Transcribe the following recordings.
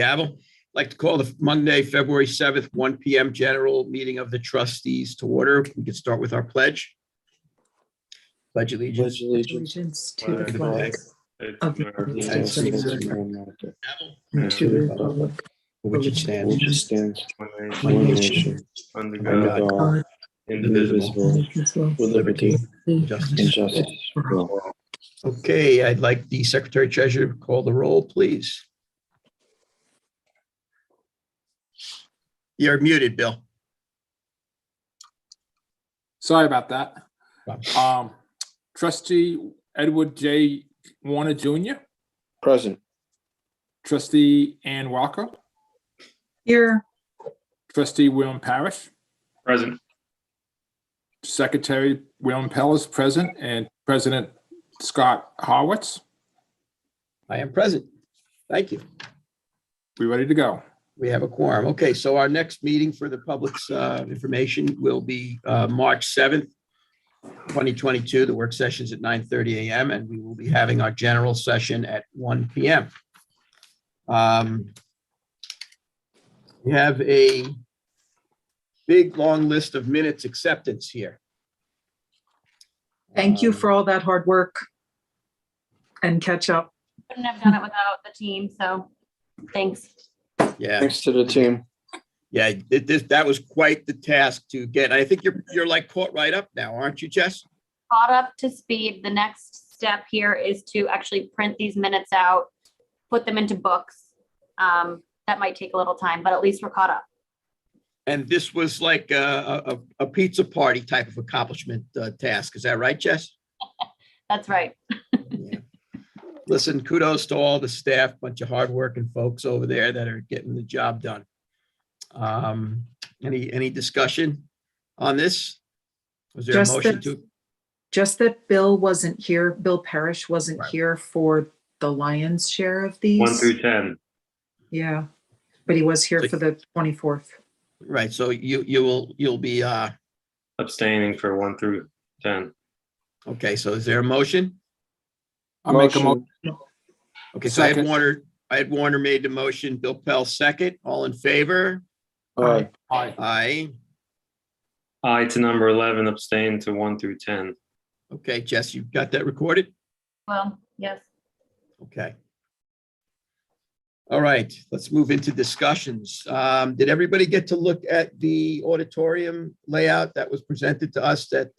gavel. I'd like to call the Monday, February 7th, 1 p.m. general meeting of the trustees to order. We can start with our pledge. Pledge allegiance. Pledge allegiance to the flag of the United States of America and to the republic For which it stands, which stands one one nation under under God, God, indivisible, indivisible, with liberty and justice for all. Okay, I'd like the Secretary Treasurer to call the roll, please. You're muted, Bill. Sorry about that. Trustee Edward J. Warner Jr., Present. Trustee Ann Walker, Here. Trustee William Parrish, present. Secretary William Pellis present, and President Scott Harwitz. I am present. Thank you. We ready to go? We have a quorum. Okay, so our next meeting for the public's information will be March 7th, 2022. The work session's at 9:30 a.m. and we will be having our general session at 1 p.m. We have a big, long list of minutes acceptance here. Thank you for all that hard work and catch up. Couldn't have done it without the team, so thanks. Yeah, Thanks to the team. yeah, that was quite the task to get. I think you're like caught right up now, aren't you, Jess? Caught up to speed. The next step here is to actually print these minutes out, put them into books. That might take a little time, but at least we're caught up. And this was like a pizza party type of accomplishment task. Is that right, Jess? That's right. Yeah. Listen, kudos to all the staff, bunch of hardworking folks over there that are getting the job done. Any discussion on this? Was there a motion to? Just that Bill wasn't here, Bill Parrish wasn't Right. here for the lion's share of these. 1 through 10. Yeah, but he was here for the 24th. Right, so you'll be, Abstaining for 1 through 10. okay, so is there a motion? I'll make a motion. Okay, so I Second. had Warner made the motion, Bill Pell second, all in favor? Aye. Aye. Aye. I to number 11, abstain to 1 through 10. Okay, Jess, you've got that recorded? Well, yes. Okay. All right, let's move into discussions. Did everybody get to look at the auditorium layout that was presented to us that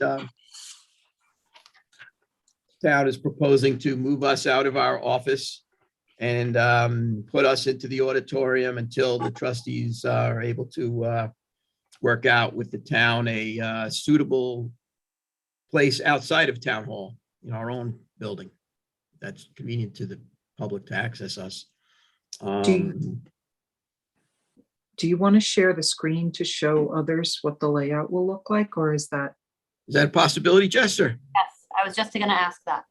town is proposing to move us out of our office and put us into the auditorium until the trustees are able to work out with the town a suitable place outside of town hall in our own building that's convenient to the public to access us. Do you want to share the screen to show others what the layout will look like, or is that? Is that a possibility, Jester? Yes, I was just going to ask that.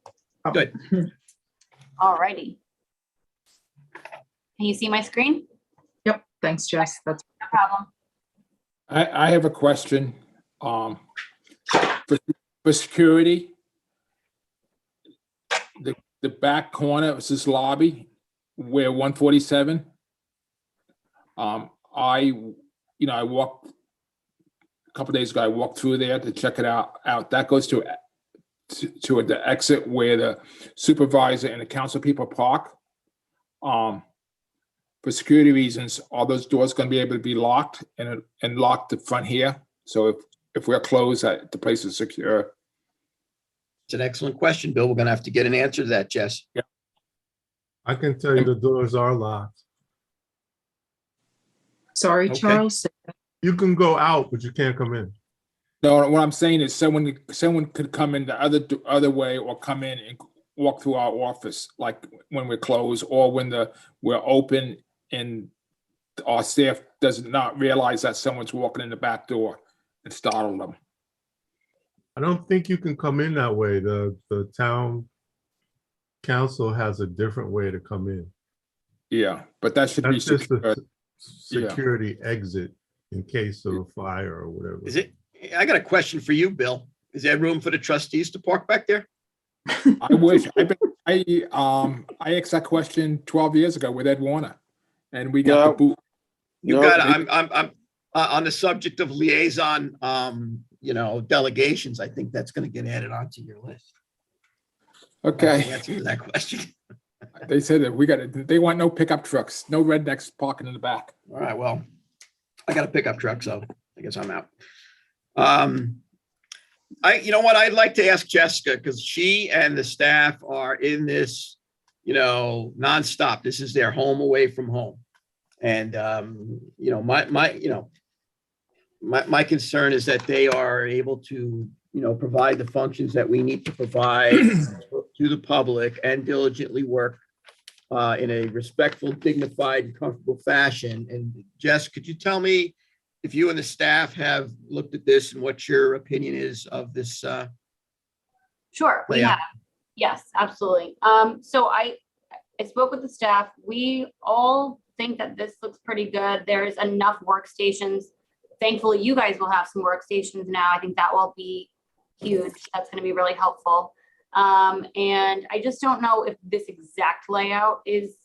Good. All righty. Can you see my screen? Yep, thanks, Jess. That's No problem. I have a question. For security, the back corner is this lobby where 147. I walked a couple days ago. I walked through there to check it out. That goes to the exit where the supervisor and the council people park. For security reasons, all those doors going to be able to be locked and lock the front here. So if we're closed, the place is secure. It's an excellent question, Bill. We're going to have to get an answer to that, Jess. I can tell you the doors are locked. sorry, Okay. Charles. You can go out, but you can't come in. No, what I'm saying is someone could come in the other way or come in and walk through our office, like when we're closed or when we're open and our staff does not realize that someone's walking in the back door and startle them. I don't think you can come in that way. The town council has a different way to come in. Yeah, but that should be That's just secure. a security exit in case of a fire or whatever. Is it? I got a question for you, Bill. Is there room for the trustees to park back there? I wish. I asked that question 12 years ago with Ed Warner. And we got the No. boot. You No, got, I'm on the subject of liaison, delegations. I think that's going to get added onto your list. That's the Okay, answer to that question. they said that they want no pickup trucks, no rednecks parking in the back. All right, well, I got a pickup truck, so I guess I'm out. You know what, I'd like to ask Jessica, because she and the staff are in this, nonstop. This is their home away from home. And, my concern is that they are able to, provide the functions that we need to provide to the public and diligently work in a respectful, dignified, and comfortable fashion. And Jess, could you tell me if you and the staff have looked at this and what your opinion is of this? Sure, we layout? have. Yes, absolutely. So I spoke with the staff. We all think that this looks pretty good. There's enough workstations. Thankfully, you guys will have some workstations now. I think that will be huge. That's going to be really helpful. And I just don't know if this exact layout is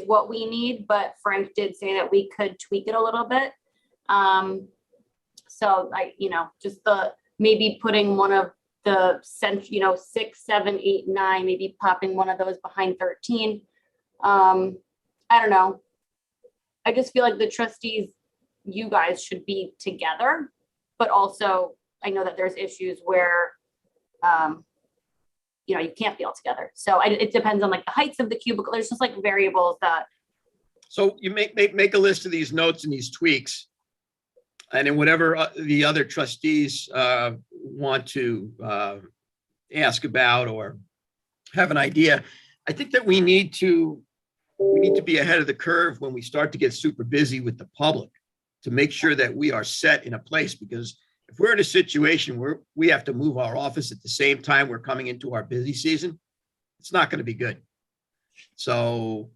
what we need, but Frank did say that we could tweak it a little bit. So just maybe putting one of the 6, 7, 8, 9, maybe popping one of those behind 13. I don't know. I just feel like the trustees, you guys should be together, but also I know that there's issues where, you can't be all together. So it depends on like the heights of the cubicle. There's just like variables that. So you make a list of these notes and these tweaks. And then whatever the other trustees want to ask about or have an idea, I think that we need to be ahead of the curve when we start to get super busy with the public to make sure that we are set in a place, because if we're in a situation where we have to move our office at the same time we're coming into our busy season, it's not going to be good. So,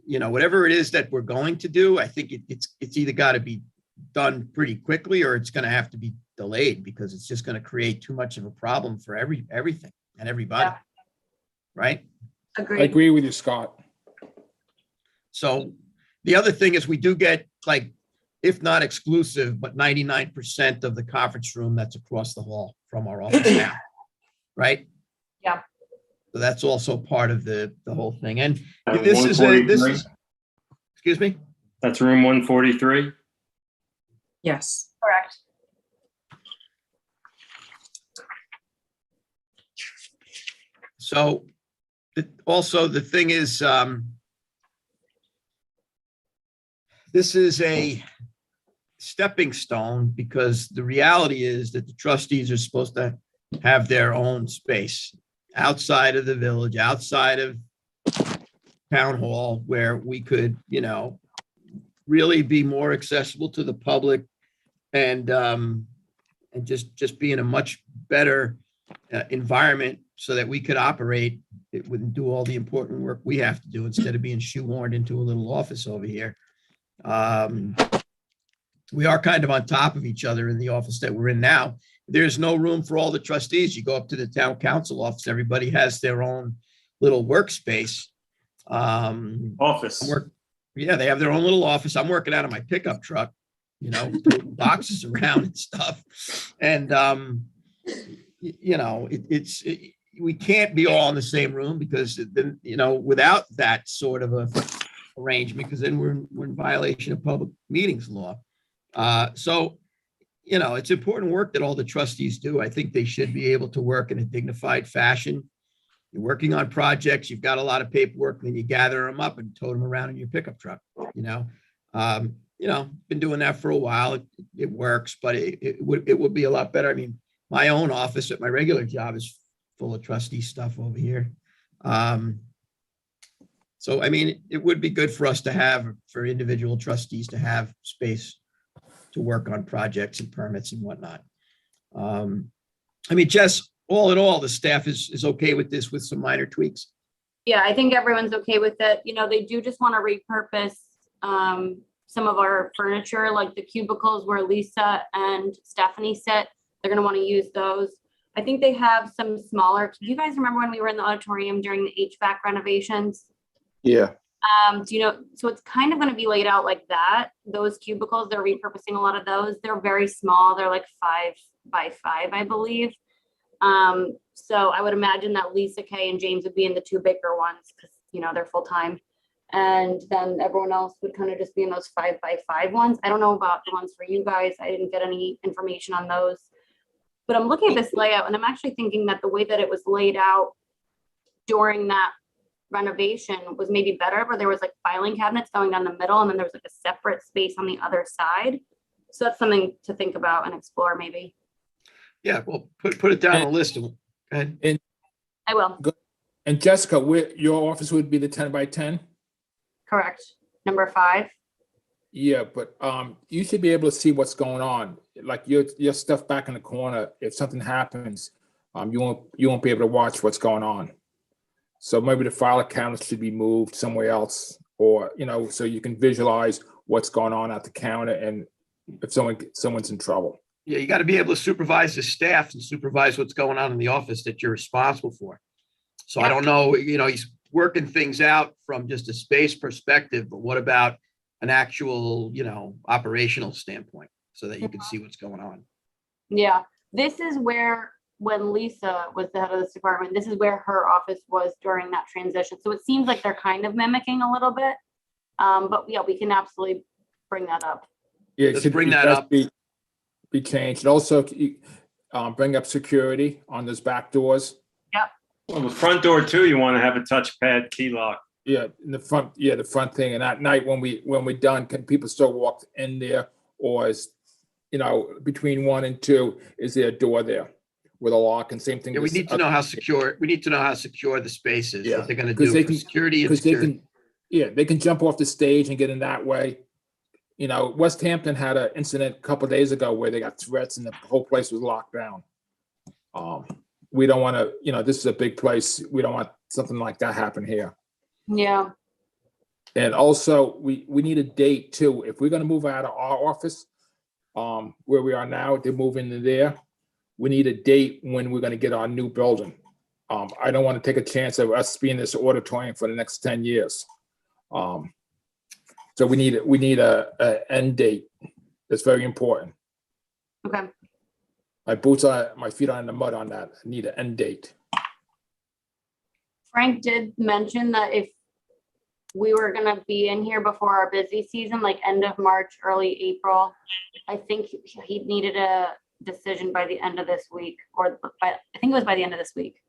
whatever it is that we're going to do, I think it's either got to be done pretty quickly or it's going to have to be delayed, because it's just going to create too much of a problem for everything and everybody. Yeah. Right? I Agreed. agree with you, Scott. So the other thing is we do get, like, if not exclusive, but 99% of the conference room that's across the hall from our office now. Right? Yeah. So that's also part of the whole thing. And That this is 143? excuse me? That's room 143. Yes. Correct. So also the thing is, this is a stepping stone, because the reality is that the trustees are supposed to have their own space outside of the village, outside of town hall, where we could, really be more accessible to the public and just be in a much better environment so that we could operate. It wouldn't do all the important work we have to do instead of being shoehorned into a little office over here. We are kind of on top of each other in the office that we're in now. There's no room for all the trustees. You go up to the town council office, everybody has their own little workspace. Office. Yeah, they have their own little office. I'm working out of my pickup truck, putting boxes around and stuff. And, we can't be all in the same room, because then, without that sort of a arrangement, because then we're in violation of public meetings law. So, it's important work that all the trustees do. I think they should be able to work in a dignified fashion. You're working on projects, you've got a lot of paperwork, then you gather them up and tow them around in your pickup truck, been doing that for a while. It works, but it would be a lot better. I mean, my own office at my regular job is full of trustee stuff over here. So, I mean, it would be good for us to have, for individual trustees to have space to work on projects and permits and whatnot. Jess, all in all, the staff is okay with this with some minor tweaks. Yeah, I think everyone's okay with it. They do just want to repurpose some of our furniture, like the cubicles where Lisa and Stephanie sit. They're going to want to use those. I think they have some smaller. Do you guys remember when we were in the auditorium during the HVAC renovations? Yeah. Do you know, so it's kind of going to be laid out like that. Those cubicles, they're repurposing a lot of those. They're very small. They're like 5 by 5, I believe. So I would imagine that Lisa Kay and James would be in the 2 bigger ones because, they're full time. And then everyone else would kind of just be in those 5 by 5 ones. I don't know about the ones for you guys. I didn't get any information on those. But I'm looking at this layout and I'm actually thinking that the way that it was laid out during that renovation was maybe better, where there was like filing cabinets going down the middle and then there was like a separate space on the other side. So that's something to think about and explore maybe. Yeah, well, put it down on the list. And I will. And Jessica, your office would be the 10 by 10? Correct. Number 5. Yeah, but you should be able to see what's going on. Like your stuff back in the corner, if something happens, you won't be able to watch what's going on. So maybe the file cabinet should be moved somewhere else, or so you can visualize what's going on at the counter and if someone's in trouble. yeah, you got to be able to supervise the staff and supervise what's going on in the office that you're responsible for. So I don't know, he's working things out from just a space perspective, but what about an actual, operational standpoint so that you can see what's going on? Yeah, this is where, when Lisa was the head of this department, this is where her office was during that transition. So it seems like they're kind of mimicking a little bit. But yeah, we can absolutely bring that up. Yeah, Let's bring that up. Be changed. And also bring up security on those back doors. Well, the front door too, you want to have a touchpad key lock. Yeah, in the front. Yeah, the front thing. And at night when we're done, can people still walk in there, or is between 1 and 2, is there a door there with a lock? And same thing. Yeah, we need to know how secure the space is. Yeah, What they're going to because do they for can- security and Because they security. they can jump off the stage and get in that way. West Hampton had an incident a couple of days ago where they got threats and the whole place was locked down. We don't want to, this is a big place. We don't want something like that happen here. Yeah. And also, we need a date too. If we're going to move out of our office, where we are now, to move into there, we need a date when we're going to get our new building. I don't want to take a chance of us being in this auditorium for the next 10 years. So we need a end date. That's very important. Okay. My feet are in the mud on that. I need an end date. Frank did mention that if we were going to be in here before our busy season, like end of March, early April, I think he needed a decision by the end of this week, or I think it was by the end of this week.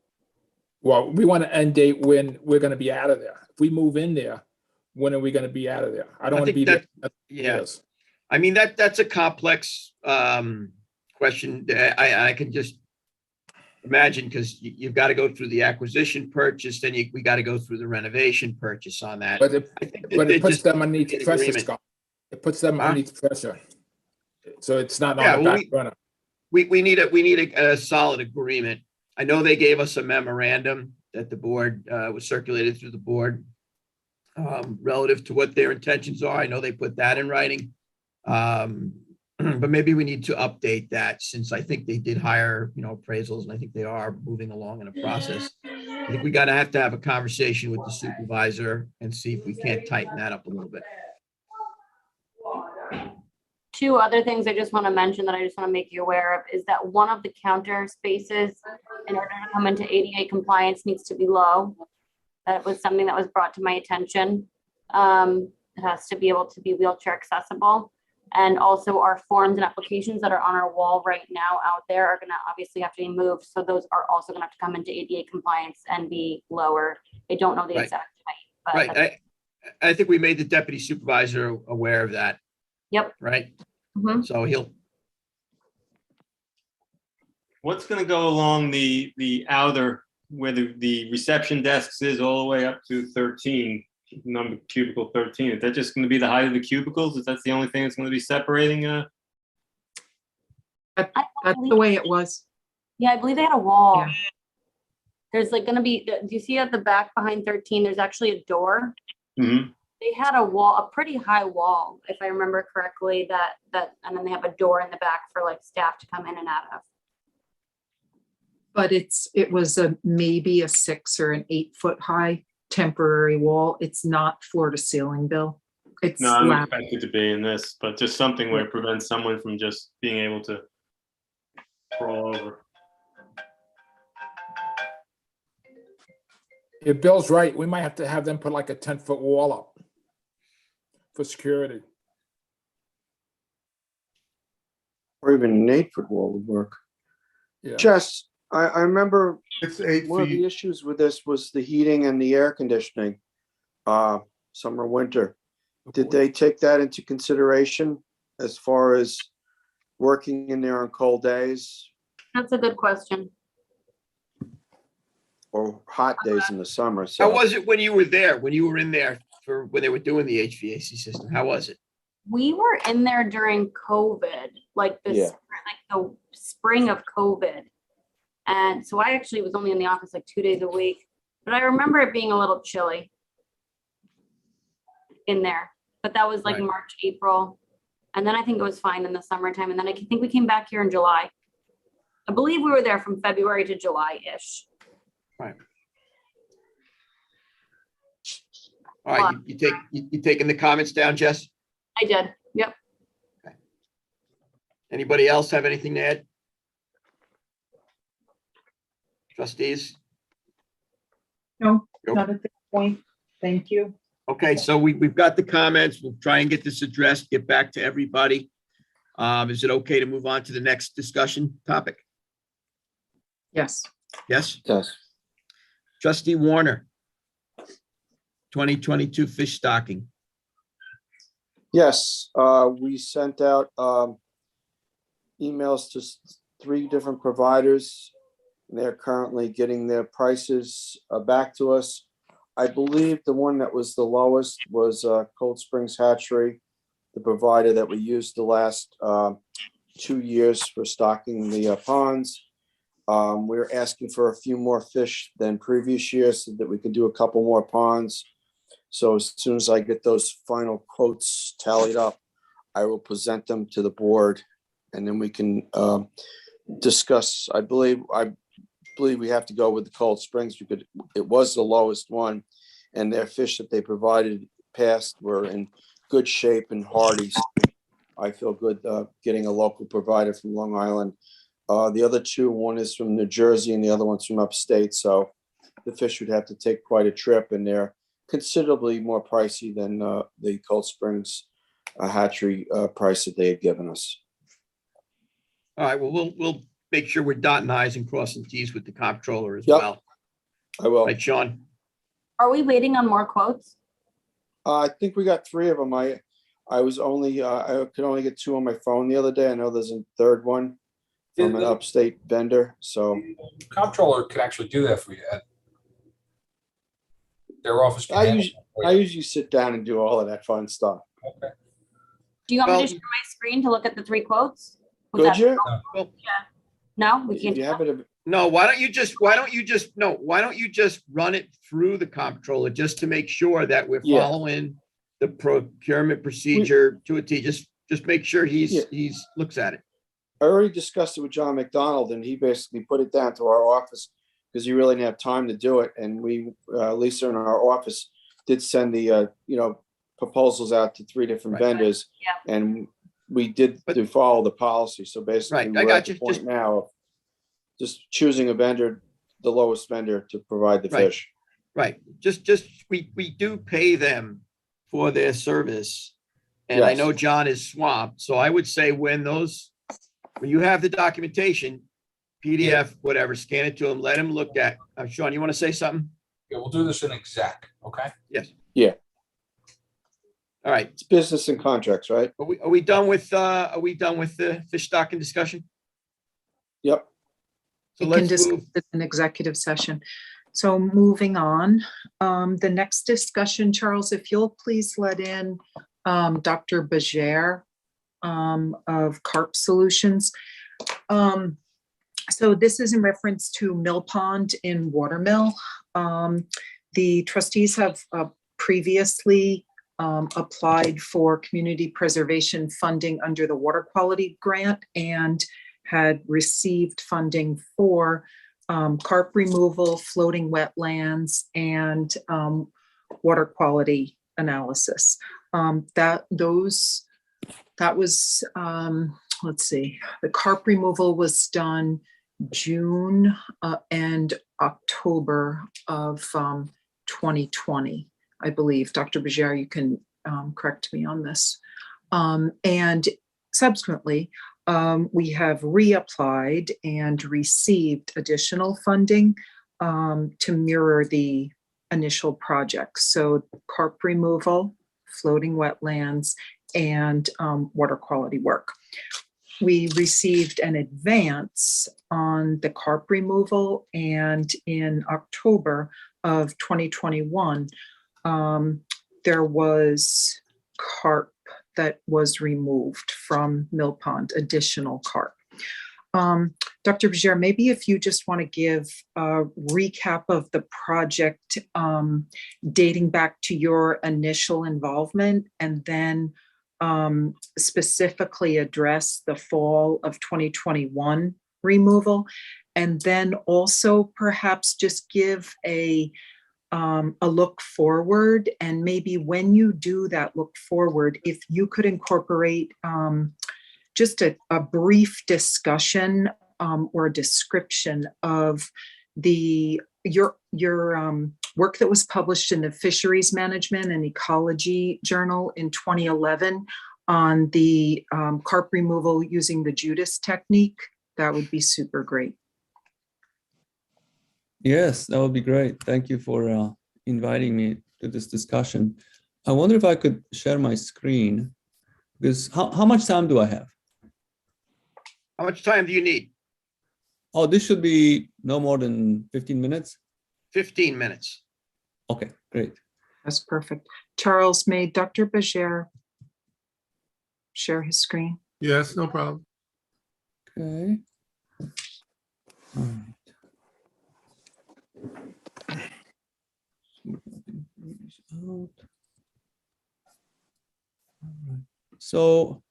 Well, we want an end date when we're going to be out of there. If we move in there, when are we going to be out of there? I don't want to be there. Yeah. Yes. I mean, that's a complex question. I can just imagine, because you've got to go through the acquisition purchase, then we got to go through the renovation purchase on that. But I think that it they puts just them underneath get pressure, agreement. Scott. It puts them Huh? underneath pressure. So it's not Yeah, on the well, back burner. We need a solid agreement. I know they gave us a memorandum that the board was circulated through the board relative to what their intentions are. I know they put that in writing. But maybe we need to update that, since I think they did hire, appraisals, and I think they are moving along in a process. I think we have to have a conversation with the supervisor and see if we can't tighten that up a little bit. 2 other things I just want to mention that I just want to make you aware of is that one of the counter spaces, in order to come into ADA compliance, needs to be low. That was something that was brought to my attention. It has to be able to be wheelchair accessible. And also our forms and applications that are on our wall right now out there are going to obviously have to be moved. So those are also going to have to come into ADA compliance and be lower. I don't know the Right. exact height. But Right. I think we made the deputy supervisor aware of that. Yep. Right. Mhm. So he'll, What's going to go along the outer, where the reception desks is, all the way up to 13, number cubicle 13? Is that just going to be the height of the cubicles? Is that the only thing that's going to be separating? That's the way it was. Yeah, I believe they had a wall. Yeah. There's like going to be, do you see at the back behind 13, there's actually a door. Mhm. They had a wall, a pretty high wall, if I remember correctly, and then they have a door in the back for like staff to come in and out of. But it was maybe a 6 or an 8 foot high temporary wall. It's not floor to ceiling, Bill. It's No, I'm lap. expected to be in this, but just something where it prevents someone from just being able to crawl over. If Bill's right, we might have to have them put like a 10-foot wall up for security. Or even an 8-foot wall would work. Yeah. Jess, I remember It's 8 one of the feet. issues with this was the heating and the air conditioning, summer, winter. Did they take that into consideration as far as working in there on cold days That's a good question. or hot days in the summer? How So was it when you were there, when you were in there for, when they were doing the HVAC system? How was it? We were in there during COVID, like Yeah. the spring of COVID. And so I actually was only in the office like 2 days a week, but I remember it being a little chilly in there, but that was like Right. March, April. And then I think it was fine in the summertime. And then I think we came back here in July. I believe we were there from February to July-ish. All right, you taking the comments down, Jess? I did. Yep. Anybody else have anything to add? Trustees? No, Nope. not at this point. Thank you. Okay, so we've got the comments. We'll try and get this addressed, get back to everybody. Is it okay to move on to the next discussion topic? Yes. Yes? yes, Trustee Warner. 2022 fish stocking. yes, we sent out emails to 3 different providers. They're currently getting their prices back to us. I believe the one that was the lowest was Cold Springs Hatchery, the provider that we used the last 2 years for stocking the ponds. We're asking for a few more fish than previous years so that we could do a couple more ponds. So as soon as I get those final quotes tallied up, I will present them to the board and then we can discuss. I believe we have to go with the Cold Springs because it was the lowest one and their fish that they provided past were in good shape and hardy. So I feel good getting a local provider from Long Island. The other 2, one is from New Jersey and the other one's from upstate. So the fish would have to take quite a trip and they're considerably more pricey than the Cold Springs hatchery price that they had given us. All right, well, we'll make sure we're dotting i's and crossing t's with the comptroller as Yep. well. I will. Right, Sean? Are we waiting on more quotes? I think we got 3 of them. I was only, I could only get 2 on my phone the other day. I know there's a 3rd one from an upstate vendor, so. Comptroller could actually do that for you, Ed. Their office. can I handle usually, it for you. I usually sit down and do all of that fun stuff. Okay. Do you want me Well- to share my screen to look at the 3 quotes? Would Could that- you? No, we If can't. you do have that? it, No, why don't you just run it through the comptroller just to make sure that we're Yeah. following the procurement procedure to a T. Just make sure Yeah. he's looks at it. I already discussed it with John McDonald and he basically put it down to our office because he really didn't have time to do it. And we, Lisa in our office did send the, proposals out to 3 different Right. vendors. Yeah. And we did But- do follow the policy. So basically Right, I we're got at the you. point Just- now of just choosing a vendor, the lowest vendor to provide the Right. fish. Right, just, we do pay them for their service. And I Yes. know John is swamped, so I would say when you have the documentation, PDF, whatever, scan it to him, let him look at. Sean, you want to say something? Yeah, we'll do this in exec, okay? Yes. Yeah. All right, It's business and contracts, right? are we done with the fish stocking discussion? Yep. So We can let's discuss move, it in executive session. So moving on, the next discussion, Charles, if you'll please let in Dr. Bajere of CARP Solutions. So this is in reference to Mill Pond in Watermill. The trustees have previously applied for community preservation funding under the water quality grant and had received funding for carp removal, floating wetlands, and water quality analysis. That was, let's see, the carp removal was done June and October of 2020, I believe. Dr. Bajere, you can correct me on this. And subsequently, we have reapplied and received additional funding to mirror the initial projects. So carp removal, floating wetlands, and water quality work. We received an advance on the carp removal, and in October of 2021, there was carp that was removed from Mill Pond, additional carp. Dr. Bajere, maybe if you just want to give a recap of the project dating back to your initial involvement, and then specifically address the fall of 2021 removal, and then also perhaps just give a look forward, and maybe when you do that look forward, if you could incorporate just a brief discussion or a description of your work that was published in the Fisheries Management and Ecology Journal in 2011 on the carp removal using the Judas Technique. That would be super great. Yes, that would be great. Thank you for inviting me to this discussion. I wonder if I could share my screen, because how much time do I have? How much time do you need? Oh, this should be no more than 15 minutes. 15 minutes. Okay, great. That's perfect. Charles, may Dr. Bajere share his screen? Yes, no problem. Okay. All right. So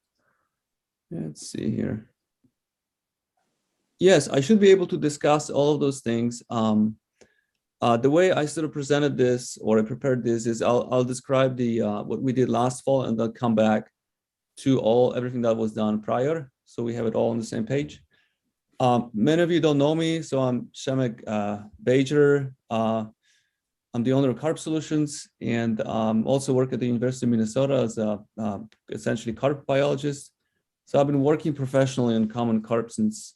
let's see here. Yes, I should be able to discuss all of those things. The way I sort of presented this, or I prepared this, is I'll describe the what we did last fall, and then come back to everything that was done prior, so we have it all on the same page. Many of you don't know me, so I'm Shemek Bajer. I'm the owner of Carp Solutions, and also work at the University of Minnesota as a essentially carp biologist. So I've been working professionally on common carp since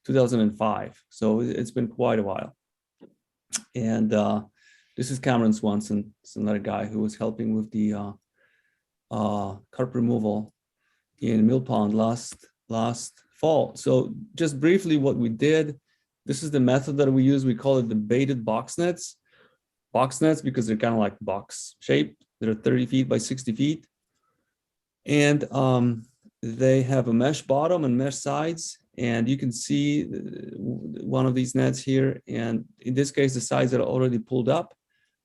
2005. So it's been quite a while. And this is Cameron Swanson. It's another guy who was helping with the carp removal in Mill Pond last fall. So just briefly what we did, this is the method that we use. We call it the baited box nets. Box nets because they're kind of like box shaped. They're 30 feet by 60 feet. And they have a mesh bottom and mesh sides. And you can see one of these nets here. And in this case, the sides are already pulled up.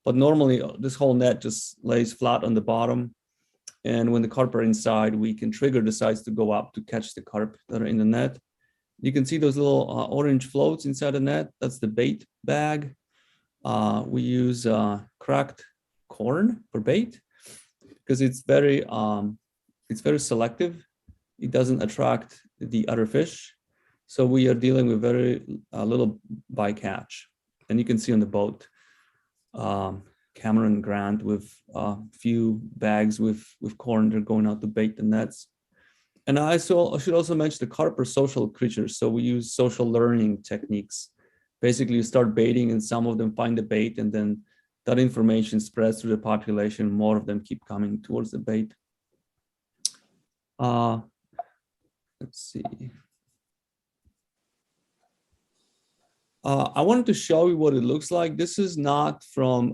But normally this whole net just lays flat on the bottom. And when the carp are inside, we can trigger the sides to go up to catch the carp that are in the net. You can see those little orange floats inside the net. That's the bait bag. We use cracked corn for bait because it's very selective. It doesn't attract the other fish. So we are dealing with very little bycatch. And you can see on the boat, Cameron Grant with a few bags with corn. They're going out to bait the nets. And I should also mention the carp are social creatures. So we use social learning techniques. Basically, you start baiting and some of them find the bait, and then that information spreads through the population. More of them keep coming towards the bait. Let's see. I wanted to show you what it looks like. This is not from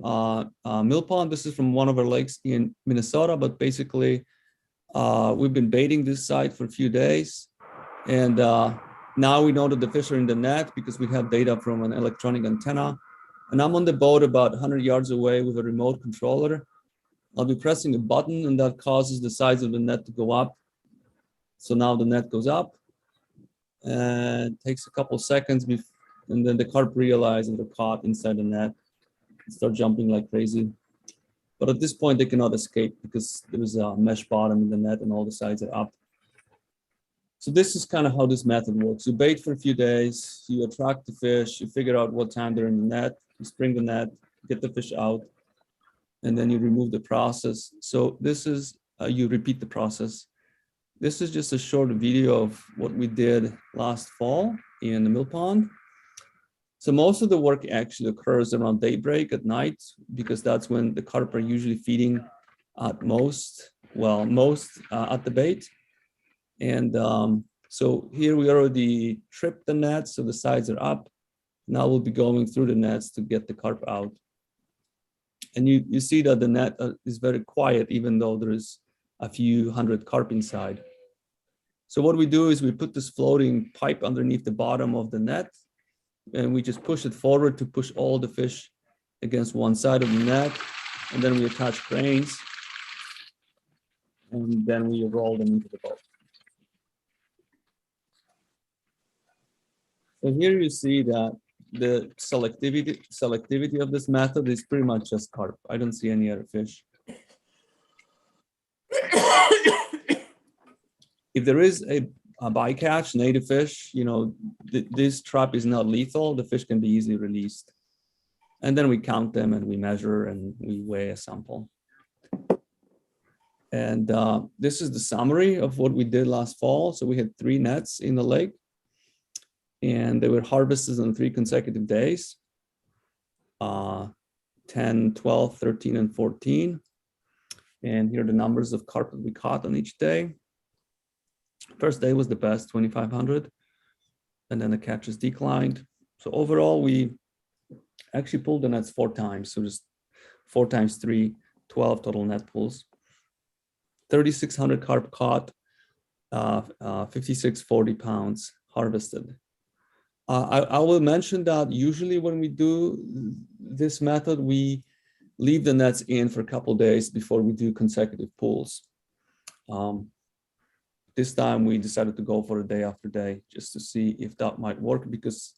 Mill Pond. This is from one of our lakes in Minnesota, but basically we've been baiting this site for a few days. And now we know that the fish are in the net because we have data from an electronic antenna. And I'm on the boat about 100 yards away with a remote controller. I'll be pressing a button and that causes the size of the net to go up. So now the net goes up and it takes a couple seconds And then the carp realize that they're caught inside the net, start jumping like crazy. But at this point, they cannot escape because there is a mesh bottom in the net and all the sides are up. So this is kind of how this method works. You bait for a few days, you attract the fish, you figure out what time they're in the net, you spring the net, get the fish out, and then you remove the process. So this is, you repeat the process. This is just a short video of what we did last fall in the mill pond. So most of the work actually occurs around daybreak at night, because that's when the carp are usually feeding at most at the bait. And so here we already tripped the nets, so the sides are up. Now we'll be going through the nets to get the carp out. And you see that the net is very quiet, even though there is a few hundred carp inside. So what we do is we put this floating pipe underneath the bottom of the net, and we just push it forward to push all the fish against one side of the net. And then we attach cranes, and then we roll them into the boat. So here you see that the selectivity of this method is pretty much just carp. I don't see any other fish. If there is a bycatch, native fish, this trap is not lethal. The fish can be easily released. And then we count them and we measure and we weigh a sample. And this is the summary of what we did last fall. So we had 3 nets in the lake, and they were harvested on 3 consecutive days, 10, 12, 13, and 14. And here are the numbers of carp that we caught on each day. First day was the best, 2,500, and then the catches declined. So overall, we actually pulled the nets 4 times. So just 4 times 3, 12 total net pulls. 3,600 carp caught, 5640 pounds harvested. I will mention that usually when we do this method, we leave the nets in for a couple days before we do consecutive pulls. This time we decided to go for a day after day just to see if that might work, because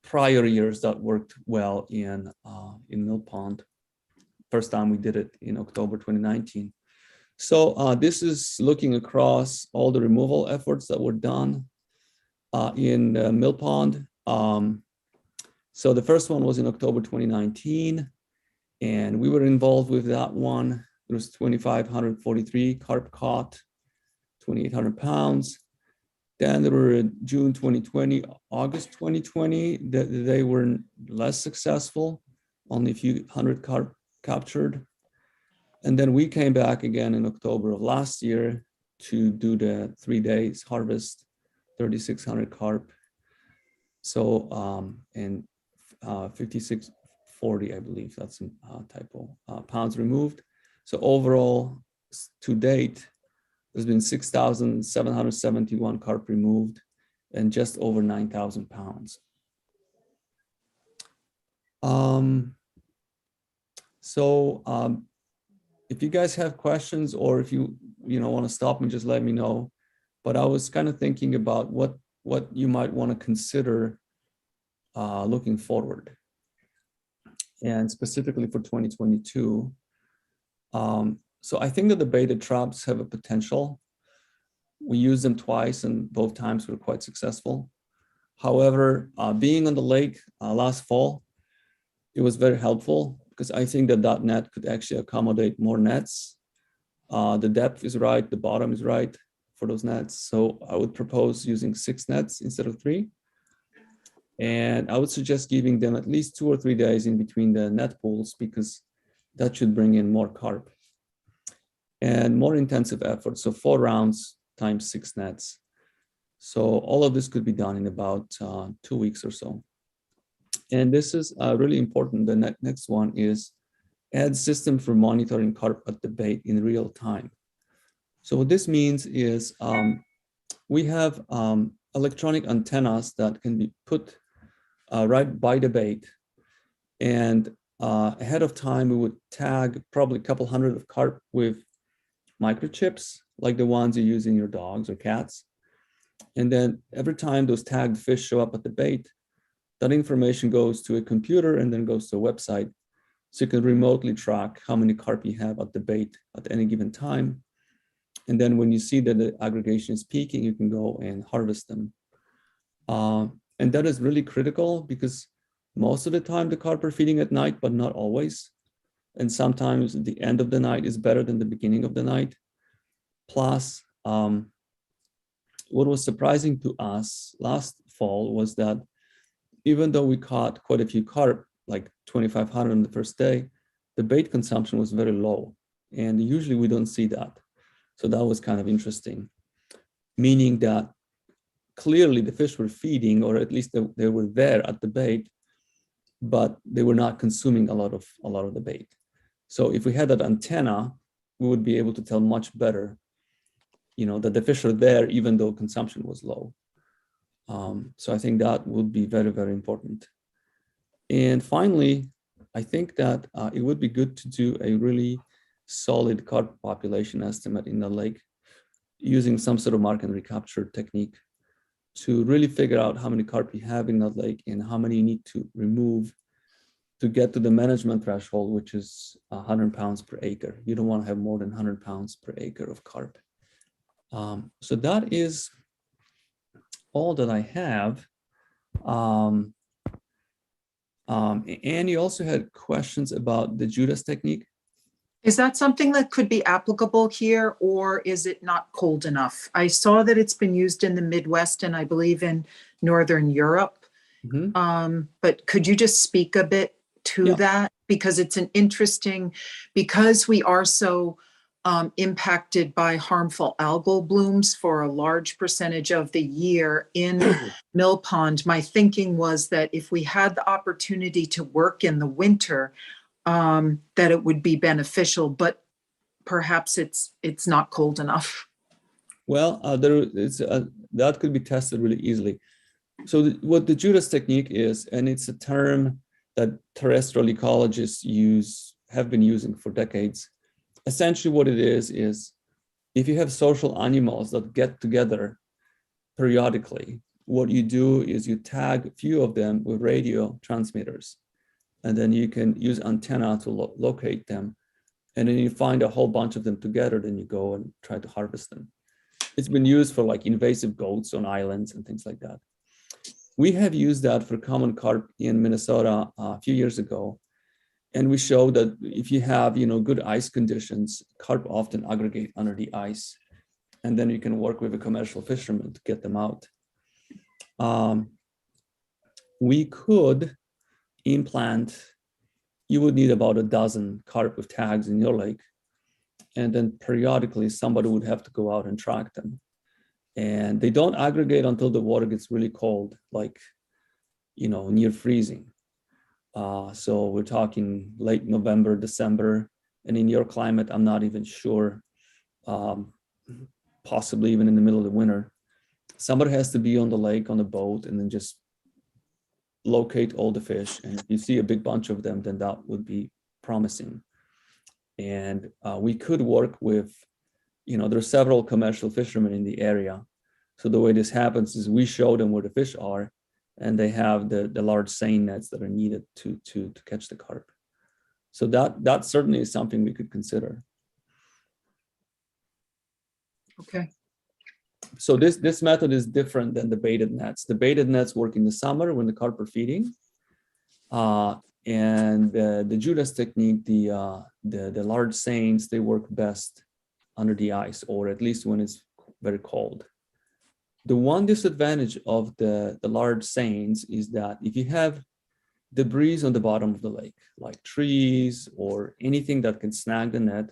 prior years that worked well in Mill Pond. First time we did it in October 2019. So this is looking across all the removal efforts that were done in Mill Pond. So the first one was in October 2019, and we were involved with that one. There was 2,543 carp caught, 2,800 pounds. Then there were June 2020, August 2020, they were less successful, only a few hundred carp captured. And then we came back again in October of last year to do the 3 days harvest, 3,600 carp. So, and 5640, I believe that's a typo, pounds removed. So overall, to date, there's been 6,771 carp removed and just over 9,000 pounds. If you guys have questions, or if you want to stop me, just let me know. But I was kind of thinking about what you might want to consider looking forward, and specifically for 2022. So I think that the baited traps have a potential. We used them twice, and both times were quite successful. However, being on the lake last fall, it was very helpful, because I think that net could actually accommodate more nets. The depth is right, the bottom is right for those nets. So I would propose using 6 nets instead of 3. And I would suggest giving them at least 2 or 3 days in between the net pulls, because that should bring in more carp. And more intensive effort, so 4 rounds times 6 nets. So all of this could be done in about 2 weeks or so. And this is really important. The next one is add system for monitoring carp at the bait in real time. So what this means is we have electronic antennas that can be put right by the bait. And ahead of time, we would tag probably a couple hundred of carp with microchips, like the ones you use in your dogs or cats. And then every time those tagged fish show up at the bait, That information goes to a computer and then goes to a website. So you can remotely track how many carp you have at the bait at any given time. And then when you see that the aggregation is peaking, you can go and harvest them. And that is really critical because most of the time the carp are feeding at night, but not always. And sometimes the end of the night is better than the beginning of the night. Plus, what was surprising to us last fall was that even though we caught quite a few carp, like 2,500 on the first day, the bait consumption was very low. And usually we don't see that. So that was kind of interesting, meaning that clearly the fish were feeding, or at least they were there at the bait, but they were not consuming a lot of the bait. So if we had that antenna, we would be able to tell much better, that the fish are there even though consumption was low. So I think that would be very, very important. And finally, I think that it would be good to do a really solid carp population estimate in the lake using some sort of mark and recapture technique to really figure out how many carp you have in that lake and how many you need to remove to get to the management threshold, which is 100 pounds per acre. You don't want to have more than 100 pounds per acre of carp. So that is all that I have. And you also had questions about the Judas technique. Is that something that could be applicable here, or is it not cold enough? I saw that it's been used in the Midwest and I believe in Northern Europe. But could you just speak a bit to that? Because it's an interesting, because we are so impacted by harmful algal blooms for a large percentage of the year in Mill Pond. My thinking was that if we had the opportunity to work in the winter, that it would be beneficial, but perhaps it's not cold enough. Well, that could be tested really easily. So what the Judas technique is, and it's a term that terrestrial ecologists have been using for decades. Essentially what it is if you have social animals that get together periodically, what you do is you tag a few of them with radio transmitters, and then you can use antenna to locate them. And then you find a whole bunch of them together, then you go and try to harvest them. It's been used for like invasive goats on islands and things like that. We have used that for common carp in Minnesota a few years ago. And we showed that if you have, good ice conditions, carp often aggregate under the ice. And then you can work with a commercial fisherman to get them out. We could implant, you would need about a dozen carp with tags in your lake. And then periodically somebody would have to go out and track them. And they don't aggregate until the water gets really cold, like, near freezing. So we're talking late November, December, and in your climate, I'm not even sure, possibly even in the middle of the winter. Somebody has to be on the lake on the boat and then just locate all the fish. And if you see a big bunch of them, then that would be promising. And we could work with, there are several commercial fishermen in the area. So the way this happens is we show them where the fish are, and they have the large seine nets that are needed to catch the carp. So that certainly is something we could consider. Okay. So this method is different than the baited nets. The baited nets work in the summer when the carp are feeding. And the Judas technique, the large seines, they work best under the ice, or at least when it's very cold. The one disadvantage of the large seines is that if you have debris on the bottom of the lake, like trees or anything that can snag the net,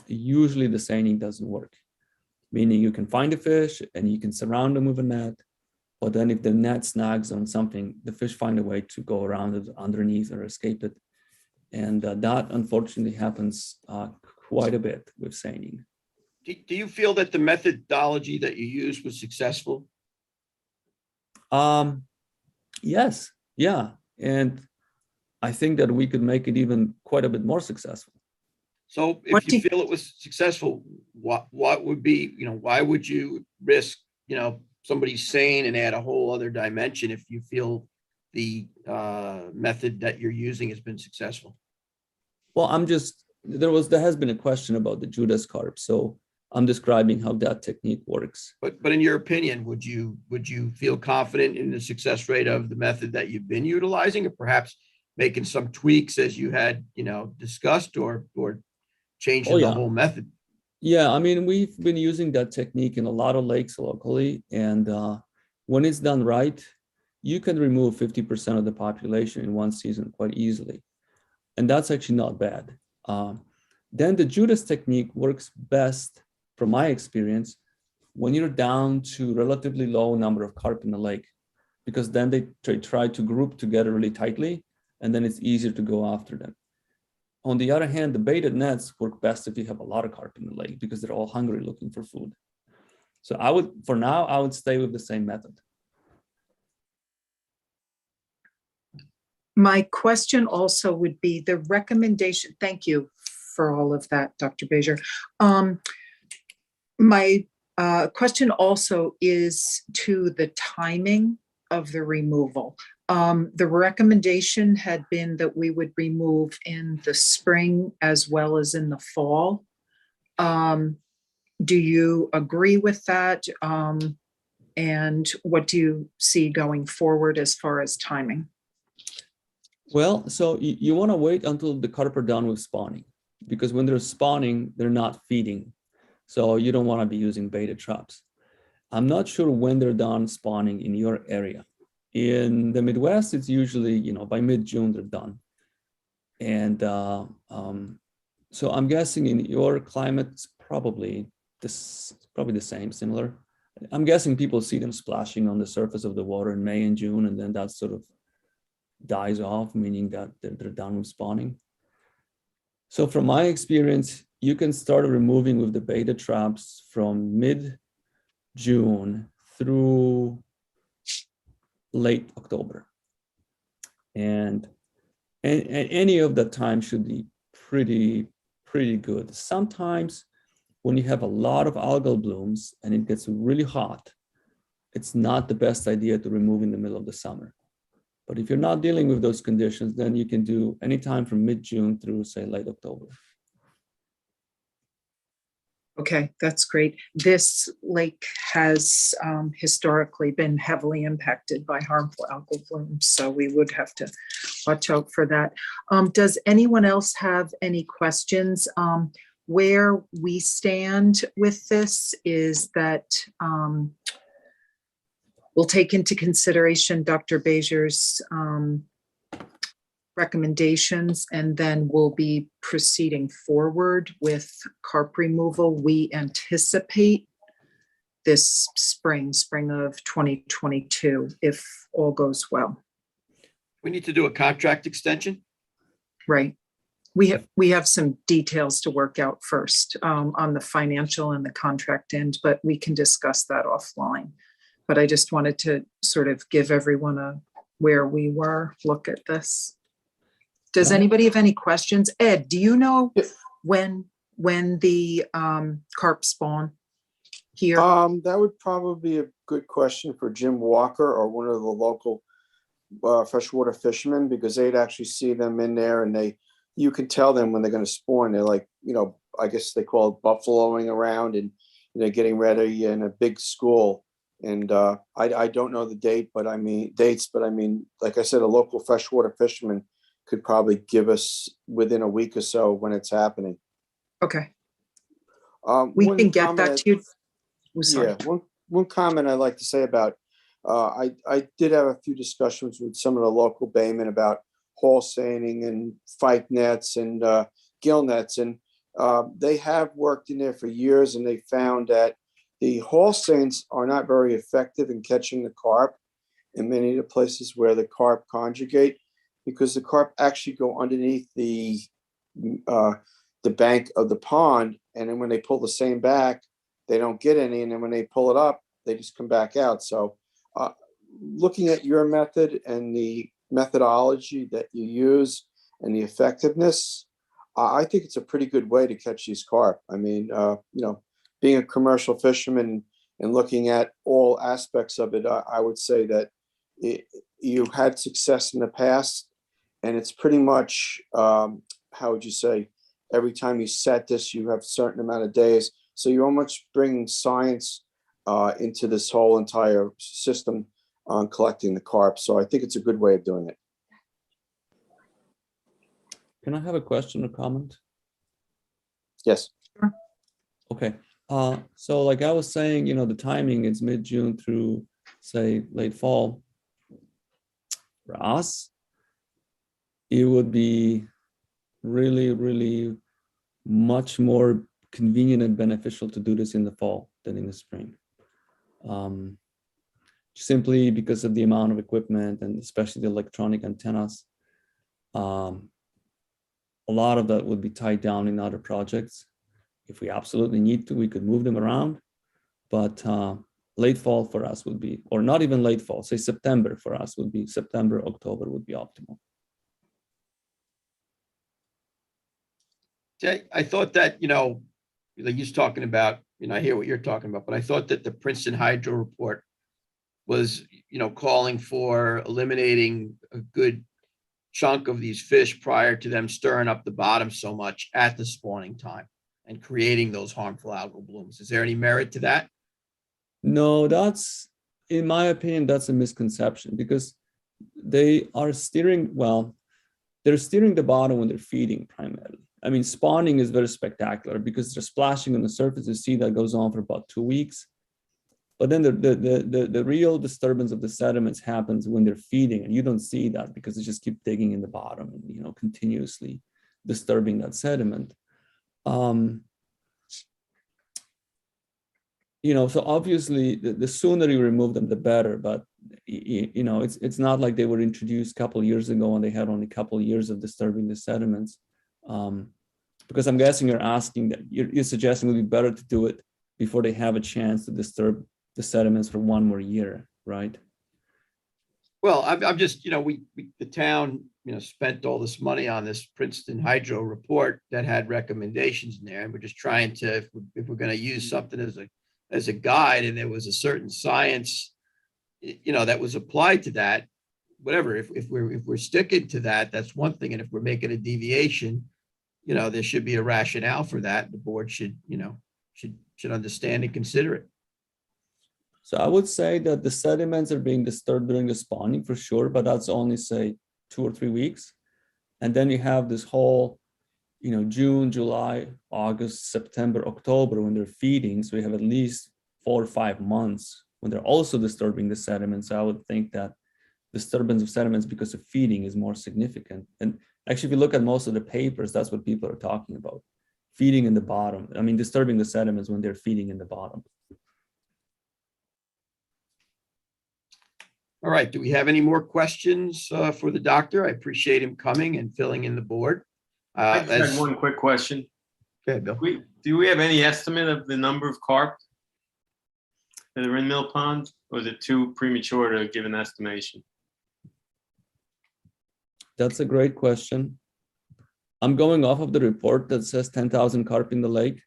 usually the seining doesn't work. Meaning you can find a fish and you can surround them with a net, but then if the net snags on something, the fish find a way to go around it, underneath, or escape it. And that unfortunately happens quite a bit with seining. Do you feel that the methodology that you used was successful? Yes, yeah. And I think that we could make it even quite a bit more successful. So if you feel it was successful, what would be, why would you risk, somebody saying and add a whole other dimension if you feel the method that you're using has been successful. Well, there has been a question about the Judas carp, so I'm describing how that technique works. But in your opinion, would you feel confident in the success rate of the method that you've been utilizing, or perhaps making some tweaks as you had, discussed, or changing the yeah. whole method? Yeah, I mean, we've been using that technique in a lot of lakes locally, and when it's done right, you can remove 50% of the population in one season quite easily. And that's actually not bad. Then the Judas technique works best, from my experience, when you're down to relatively low number of carp in the lake, because then they try to group together really tightly, and then it's easier to go after them. On the other hand, the baited nets work best if you have a lot of carp in the lake, because they're all hungry looking for food. So for now, I would stay with the same method. My question also would be the recommendation. Thank you for all of that, Dr. Bejer. My question also is to the timing of the removal. The recommendation had been that we would remove in the spring as well as in the fall. Do you agree with that? And what do you see going forward as far as timing? Well, so you want to wait until the carp are done with spawning, because when they're spawning, they're not feeding. So you don't want to be using baited traps. I'm not sure when they're done spawning in your area. In the Midwest, it's usually, by mid-June, they're done. And so I'm guessing in your climate, it's probably the same, similar. I'm guessing people see them splashing on the surface of the water in May and June, and then that sort of dies off, meaning that they're done with spawning. So from my experience, you can start removing with the baited traps from mid-June through late October. And any of that time should be pretty good. Sometimes when you have a lot of algal blooms and it gets really hot, it's not the best idea to remove in the middle of the summer. But if you're not dealing with those conditions, then you can do anytime from mid-June through, say, late October. Okay, that's great. This lake has historically been heavily impacted by harmful algal blooms, so we would have to watch out for that. Does anyone else have any questions? Where we stand with this is that we'll take into consideration Dr. Bejer's recommendations, and then we'll be proceeding forward with carp removal. We anticipate this spring of 2022, if all goes well. We need to do a contract extension. Right. We have some details to work out first on the financial and the contract end, but we can discuss that offline. But I just wanted to sort of give everyone where we were, look at this. Does anybody have any questions? Ed, do you know when the carp spawn here? That would probably be a good question for Jim Walker or one of the local freshwater fishermen, because they'd actually see them in there, and you can tell them when they're going to spawn. They're like, I guess they call it buffaloing around and getting ready in a big school. And I don't know the dates, but I mean, like I said, a local freshwater fisherman could probably give us within a week or so when it's happening. Okay. We can get that to you. Yeah, one comment I'd like to say about, I did have a few discussions with some of the local baymen about haul seining and fight nets and gill nets, and they have worked in there for years, and they found that the haul seines are not very effective in catching the carp in many of the places where the carp conjugate, because the carp actually go underneath the bank of the pond, and then when they pull the seine back, they don't get any, and then when they pull it up, they just come back out. So looking at your method and the methodology that you use and the effectiveness, I think it's a pretty good way to catch these carp. I mean, being a commercial fisherman and looking at all aspects of it, I would say that you've had success in the past, and it's pretty much, how would you say, every time you set this, you have a certain amount of days. So you're almost bringing science into this whole entire system on collecting the carp. So I think it's a good way of doing it. Can I have a question or comment? Yes. Okay, so like I was saying, you know, the timing is mid-June through, say, late fall. For us, it would be really, really much more convenient and beneficial to do this in the fall than in the spring. Simply because of the amount of equipment and especially the electronic antennas. A lot of that would be tied down in other projects. If we absolutely need to, we could move them around, but late fall for us would be, or not even late fall, say September for us would be, September, October would be optimal. I thought that, you know, like he's talking about, you know, I hear what you're talking about, but I thought that the Princeton Hydro report was, you know, calling for eliminating a good chunk of these fish prior to them stirring up the bottom so much at the spawning time and creating those harmful algal blooms. Is there any merit to that? No, that's, in my opinion, that's a misconception because they are steering, well, they're steering the bottom when they're feeding primarily. I mean, spawning is very spectacular because they're splashing on the surface. You see that goes on for about 2 weeks. But then the real disturbance of the sediments happens when they're feeding, and you don't see that because they just keep digging in the bottom and, you know, continuously disturbing that sediment. You know, so obviously the sooner you remove them, the better. But you know, it's not like they were introduced a couple of years ago and they had only a couple of years of disturbing the sediments. Because I'm guessing you're asking that you're suggesting it would be better to do it before they have a chance to disturb the sediments for 1 more year, right? Well, I'm just, you know, the town, you know, spent all this money on this Princeton Hydro report that had recommendations in there, and we're just trying to, if we're going to use something as a guide, and there was a certain science, you know, that was applied to that, whatever. If we're sticking to that, that's one thing, and if we're making a deviation, you know, there should be a rationale for that. The board should, you know, should understand and consider it. So I would say that the sediments are being disturbed during the spawning for sure, but that's only say 2 or 3 weeks. And then you have this whole, you know, June, July, August, September, October when they're feeding. So we have at least 4 or 5 months when they're also disturbing the sediments. So I would think that disturbance of sediments because of feeding is more significant. And actually, if you look at most of the papers, that's what people are talking about. Feeding in the bottom. I mean, disturbing the sediments when they're feeding in the bottom. All right. Do we have any more questions for the doctor? I appreciate him coming and filling in the board. I just had one quick question. Okay, Bill. Do we have any estimate of the number of carp that are in Mill Pond, or is it too premature to give an estimation? That's a great question. I'm going off of the report that says 10,000 carp in the lake.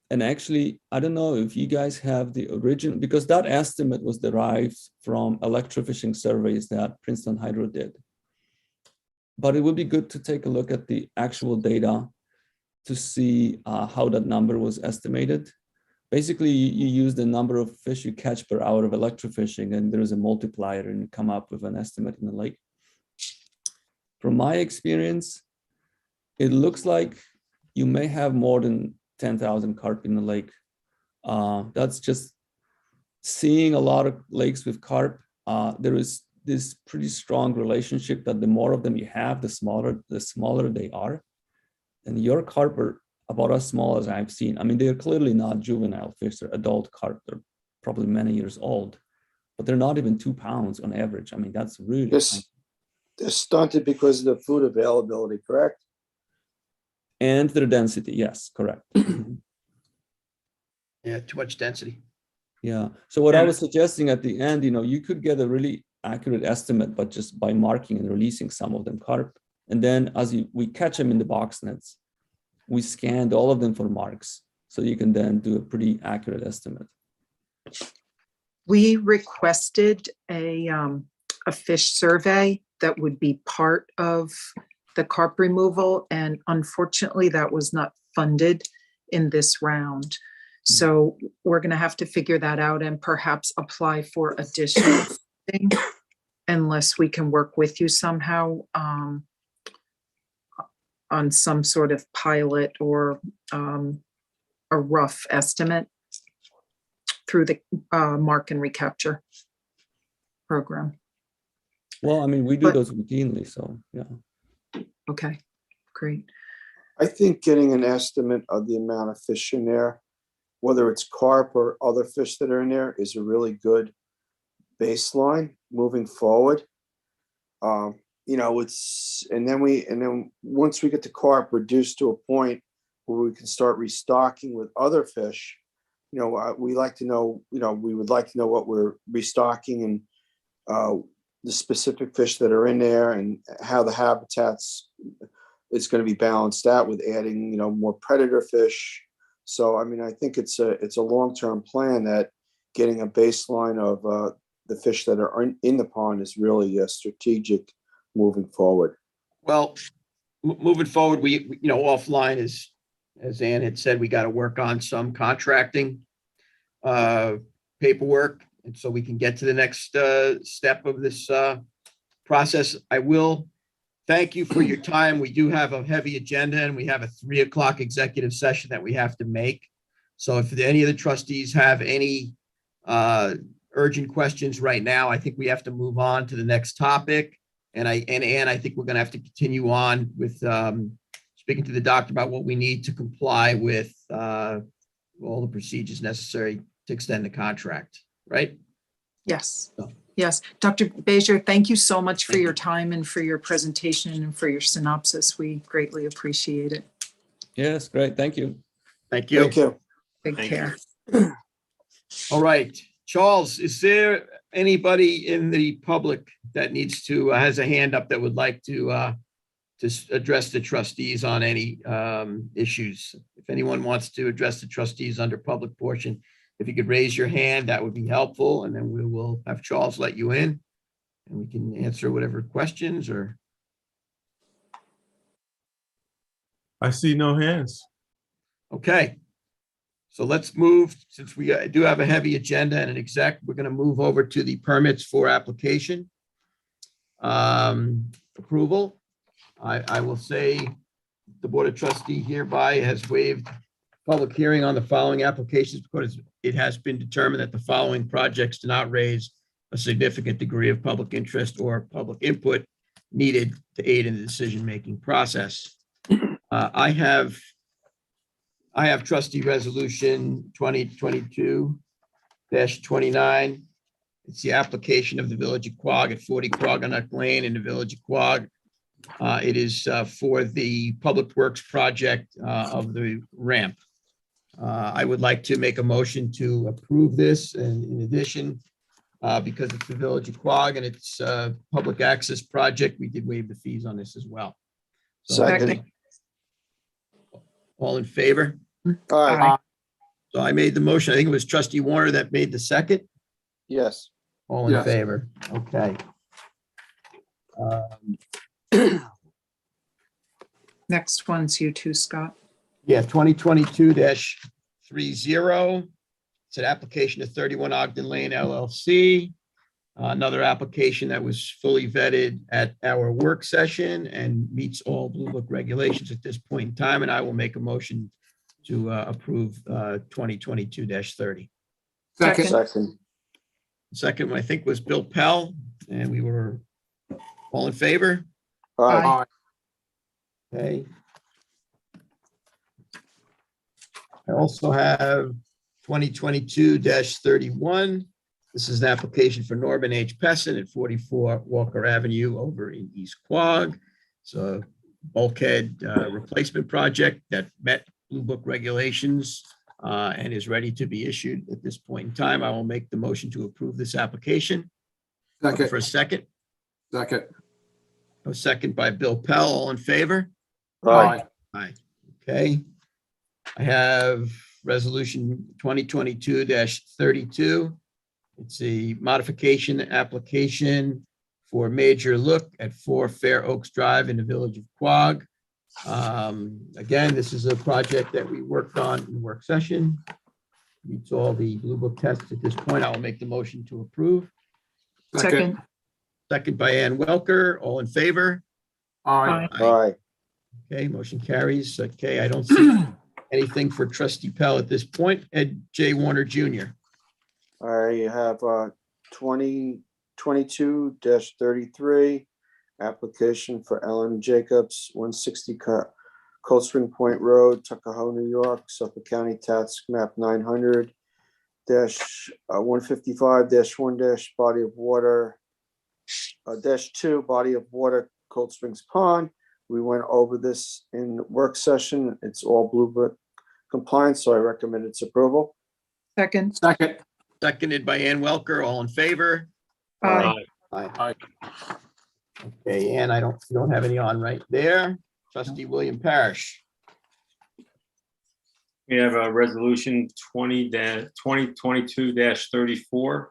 And actually, I don't know if you guys have the original, because that estimate was derived from electrofishing surveys that Princeton Hydro did. But it would be good to take a look at the actual data to see how that number was estimated. Basically, you use the number of fish you catch per hour of electrofishing, and there is a multiplier, and you come up with an estimate in the lake. From my experience, it looks like you may have more than 10,000 carp in the lake. That's just seeing a lot of lakes with carp. There is this pretty strong relationship that the more of them you have, the smaller they are. And your carp are about as small as I've seen. I mean, they're clearly not juvenile fish, they're adult carp. They're probably many years old, but they're not even 2 pounds on average. I mean, that's really They're stunted because of the food availability, correct? and their density. Yes, correct. Yeah, too much density. Yeah. So what I was suggesting at the end, you know, you could get a really accurate estimate, but just by marking and releasing some of them carp. And then as we catch them in the box nets, we scanned all of them for marks. So you can then do a pretty accurate estimate. We requested a fish survey that would be part of the carp removal, and unfortunately, that was not funded in this round. So we're gonna have to figure that out and perhaps apply for additional funding unless we can work with you somehow on some sort of pilot or a rough estimate through the mark and recapture program. Well, I mean, we do But- those routinely, so, yeah. Okay, great. I think getting an estimate of the amount of fish in there, whether it's carp or other fish that are in there, is a really good baseline moving forward. You know, and then once we get the carp reduced to a point where we can start restocking with other fish, you know, we like to know, you know, we would like to know what we're restocking and the specific fish that are in there and how the habitats is going to be balanced out with adding, you know, more predator fish. So, I mean, I think it's a long-term plan that getting a baseline of the fish that are in the pond is really strategic moving forward. Well, moving forward, we, you know, offline is, as Ann had said, we got to work on some contracting paperwork. And so we can get to the next step of this process. I will thank you for your time. We do have a heavy agenda and we have a 3 o'clock executive session that we have to make. So if any of the trustees have any urgent questions right now, I think we have to move on to the next topic. And Ann, I think we're going to have to continue on with speaking to the doctor about what we need to comply with all the procedures necessary to extend the contract, right? Yes, So. yes. Dr. Bezier, thank you so much for your time and for your presentation and for your synopsis. We greatly appreciate it. Yes, great, thank you. Thank you. Thank you. Take Thank care. All right, Charles, is there anybody in the public that needs to, has a hand up that would like to address the trustees on any issues? If anyone wants to address the trustees under public portion, if you could raise your hand, that would be helpful, and then we will have Charles let you in, and we can answer whatever questions or. I see no hands. Okay. So let's move, since we do have a heavy agenda and an exec, we're going to move over to the permits for application approval. I will say the Board of Trustees hereby has waived public hearing on the following applications because it has been determined that the following projects do not raise a significant degree of public interest or public input needed to aid in the decision-making process. I have Trustee Resolution 2022-29. It's the application of the Village of Quogue at 40 Quogue Lane in the Village of Quogue. It is for the Public Works project of the ramp. I would like to make a motion to approve this, and in addition, because it's the Village of Quogue and it's a public access project, we did waive the fees on this as well. So I Second. think, all in favor? All right. So I made the motion. I think it was Trustee Warner that made the second. Yes. All in Yes. favor? Okay. Next one's you too, Scott. Yeah, 2022-30. It's an application of 31 Ogden Lane LLC. Another application that was fully vetted at our work session and meets all Blue Book regulations at this point in time. And I will make a motion to approve 2022-30. Second. Second. Second one, I think, was Bill Pell, and we were all in favor. All right. Aye. Okay. I also have 2022-31. This is an application for Norman H. Pessin at 44 Walker Avenue over in East Quogue. It's a bulkhead replacement project that met Blue Book regulations and is ready to be issued at this point in time. I will make the motion to approve this application. Second. For a second. Second. A second by Bill Pell. All in favor? Aye. Aye. Okay. I have resolution 2022-32. It's a modification application for major look at 4 Fair Oaks Drive in the village of Quogue. Again, this is a project that we worked on in work session. Meets all the Blue Book tests at this point. I will make the motion to approve. Second. Second by Ann Welker. All in favor? Aye. Aye. Okay, motion carries. Okay, I don't see anything for trustee Pell at this point. Ed J. Warner Jr. I have 2022-33, application for Ellen Jacobs, 160 Cold Spring Point Road, Tuckahoe, New York, Suffolk County, tax map 900 155-1 body of water, -2 body of water, Cold Springs Pond. We went over this in work session. It's all Blue Book compliant, so I recommend its approval. Second. Second. Seconded by Ann Welker. All in favor? Aye. Aye. Okay, Ann, you don't have any on right there. Trustee William Parrish. We have a resolution 2022-34.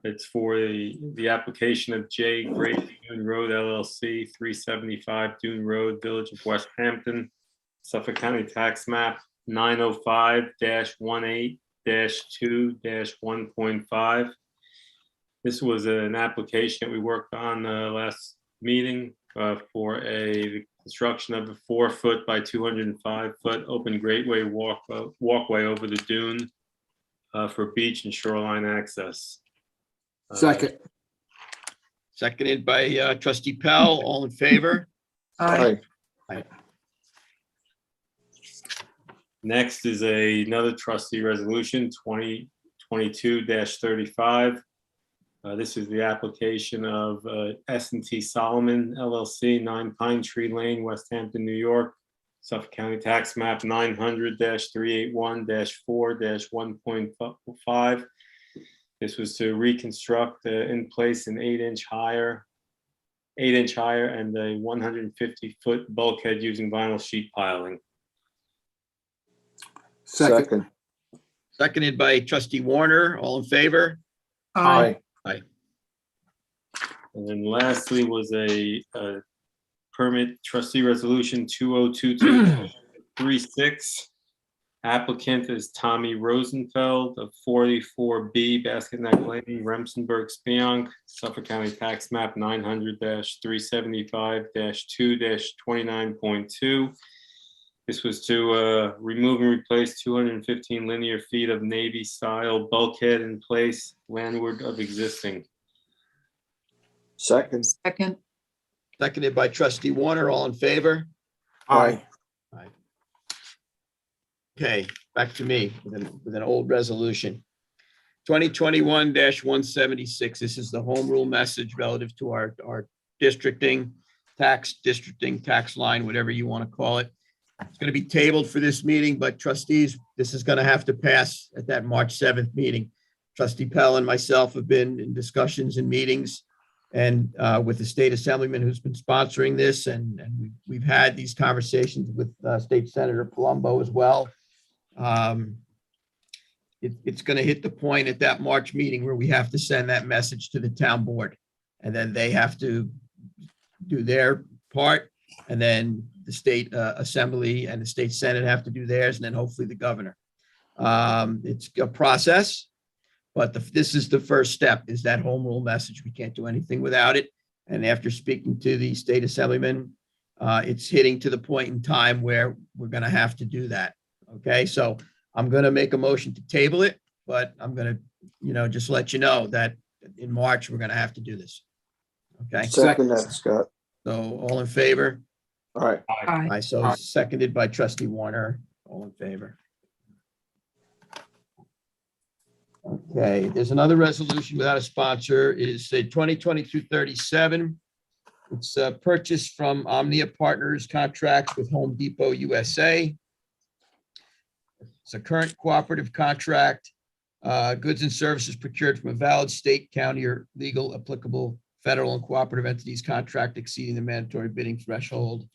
It's for the application of J. Great Dune Road LLC, 375 Dune Road, Village of West Hampton, Suffolk County Tax Map 905-18-2-1.5. This was an application that we worked on last meeting for a construction of a 4-foot by 205-foot open greatway walkway over the dune for beach and shoreline access. Second. Seconded by trustee Pell. All in favor? Aye. Next is another trustee resolution, 2022-35. This is the application of S&T Solomon LLC, 9 Pine Tree Lane, West Hampton, New York, Suffolk County Tax Map 900-381-4-1.5. This was to reconstruct in place an 8-inch higher and a 150-foot bulkhead using vinyl sheet piling. Second. Seconded by trustee Warner. All in favor? Aye. And then lastly was a permit trustee resolution 2022-36. Applicant is Tommy Rosenfeld of 44B Basket Neck Lane, Remsenburg, Spionk, Suffolk County Tax Map 900-375-2-29.2. This was to remove and replace 215 linear feet of Navy-style bulkhead in place landward of existing. Second. Second. Seconded by trustee Warner. All in favor? Aye. Okay, back to me with an old resolution. 2021-176. This is the home rule message relative to our districting, tax line, whatever you want to call it. It's going to be tabled for this meeting, but trustees, this is going to have to pass at that March 7th meeting. Trustee Pell and myself have been in discussions and meetings and with the state assemblyman who's been sponsoring this. And we've had these conversations with State Senator Palumbo as well. It's going to hit the point at that March meeting where we have to send that message to the town board. And then they have to do their part. And then the state assembly and the state senate have to do theirs. And then hopefully the governor. It's a process. But this is the first step, is that home rule message. We can't do anything without it. And after speaking to the state assemblyman, it's hitting to the point in time where we're going to have to do that. Okay, so I'm going to make a motion to table it, but I'm going to, just let you know that in March, we're going to have to do this. Okay. Second that, Scott. So all in favor? All right. Aye. Aye. So seconded by trustee Warner. All in favor? Okay, there's another resolution without a sponsor. It is a 2022-37. It's purchased from Omnia Partners contracts with Home Depot USA. It's a current cooperative contract. Goods and services procured from a valid state, county, or legal applicable federal and cooperative entities contract exceeding the mandatory bidding threshold.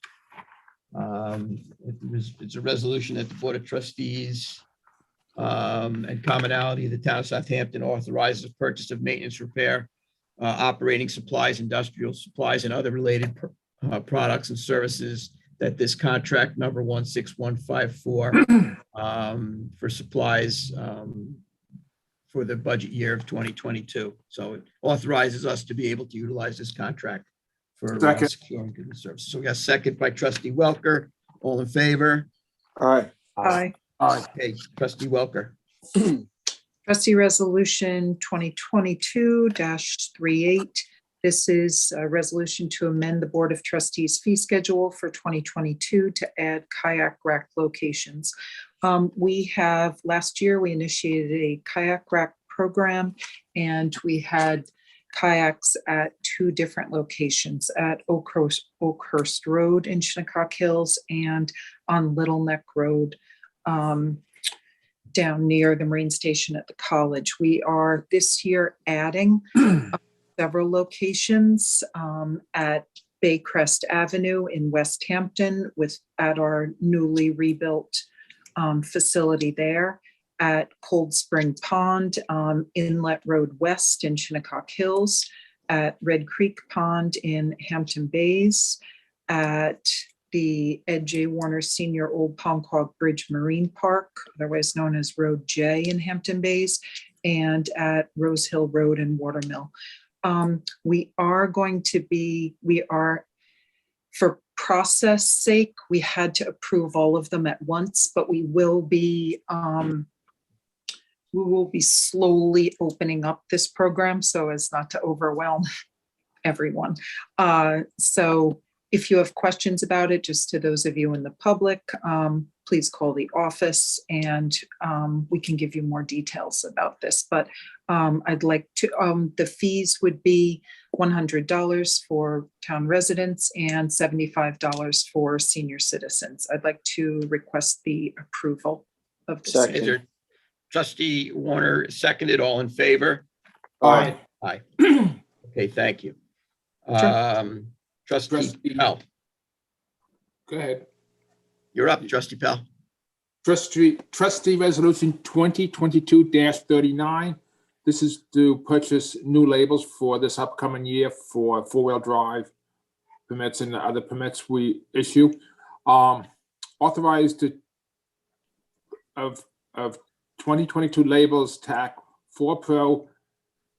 It's a resolution that the Board of Trustees and commonality of the town of Southampton authorizes purchase of maintenance, repair, operating supplies, industrial supplies, and other related products and services that this contract number 16154 for supplies for the budget year of 2022. So it authorizes us to be able to utilize this contract for Second. securing goods and services. So we got a second by trustee Welker. All in favor? Aye. Aye. Aye. Okay, trustee Welker. Trustee Resolution 2022-38. This is a resolution to amend the Board of Trustees fee schedule for 2022 to add kayak rack locations. Last year, we initiated a kayak rack program, and we had kayaks at two different locations, at Oakhurst Road in Shinnecock Hills and on Little Neck Road down near the Marine Station at the college. We are this year adding several locations at Baycrest Avenue in West Hampton at our newly rebuilt facility there, at Cold Spring Pond, Inlet Road West in Shinnecock Hills, at Red Creek Pond in Hampton Bays, at the Ed J. Warner Senior Old Palmquag Bridge Marine Park, otherwise known as Road J in Hampton Bays, and at Rose Hill Road in Watermill. For process sake, we had to approve all of them at once, but we will be slowly opening up this program so as not to overwhelm everyone. So if you have questions about it, just to those of you in the public, please call the office and we can give you more details about this. But I'd like to, the fees would be $100 for town residents and $75 for senior citizens. I'd like to request the approval of this. Second. Is there trustee Warner seconded? All in favor? Aye. Aye. Okay, thank you. Trustee Trustee- Pell, Go ahead. you're up, trustee Pell. Trustee Resolution 2022-39. This is to purchase new labels for this upcoming year for four-wheel drive permits and the other permits we issue. Authorized of 2022 labels TAC 4 Pro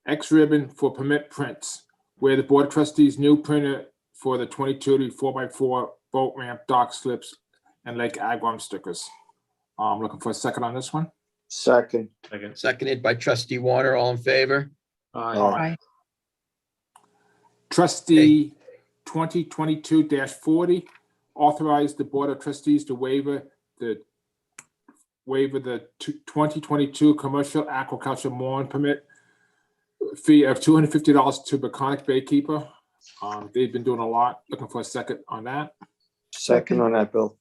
X Ribbon for permit prints, where the Board of Trustees new printer for the 2022 4x4 boat ramp, dock slips, and Lake Agawam stickers. I'm looking for a second on this one. Second. Seconded by trustee Warner. All in favor? Aye. Trustee 2022-40, authorize the Board of Trustees to waiver the 2022 commercial aquaculture mooring permit fee of $250 to Beconic Baykeeper. They've been doing a lot. Looking for a second on that. Second on that, Bill.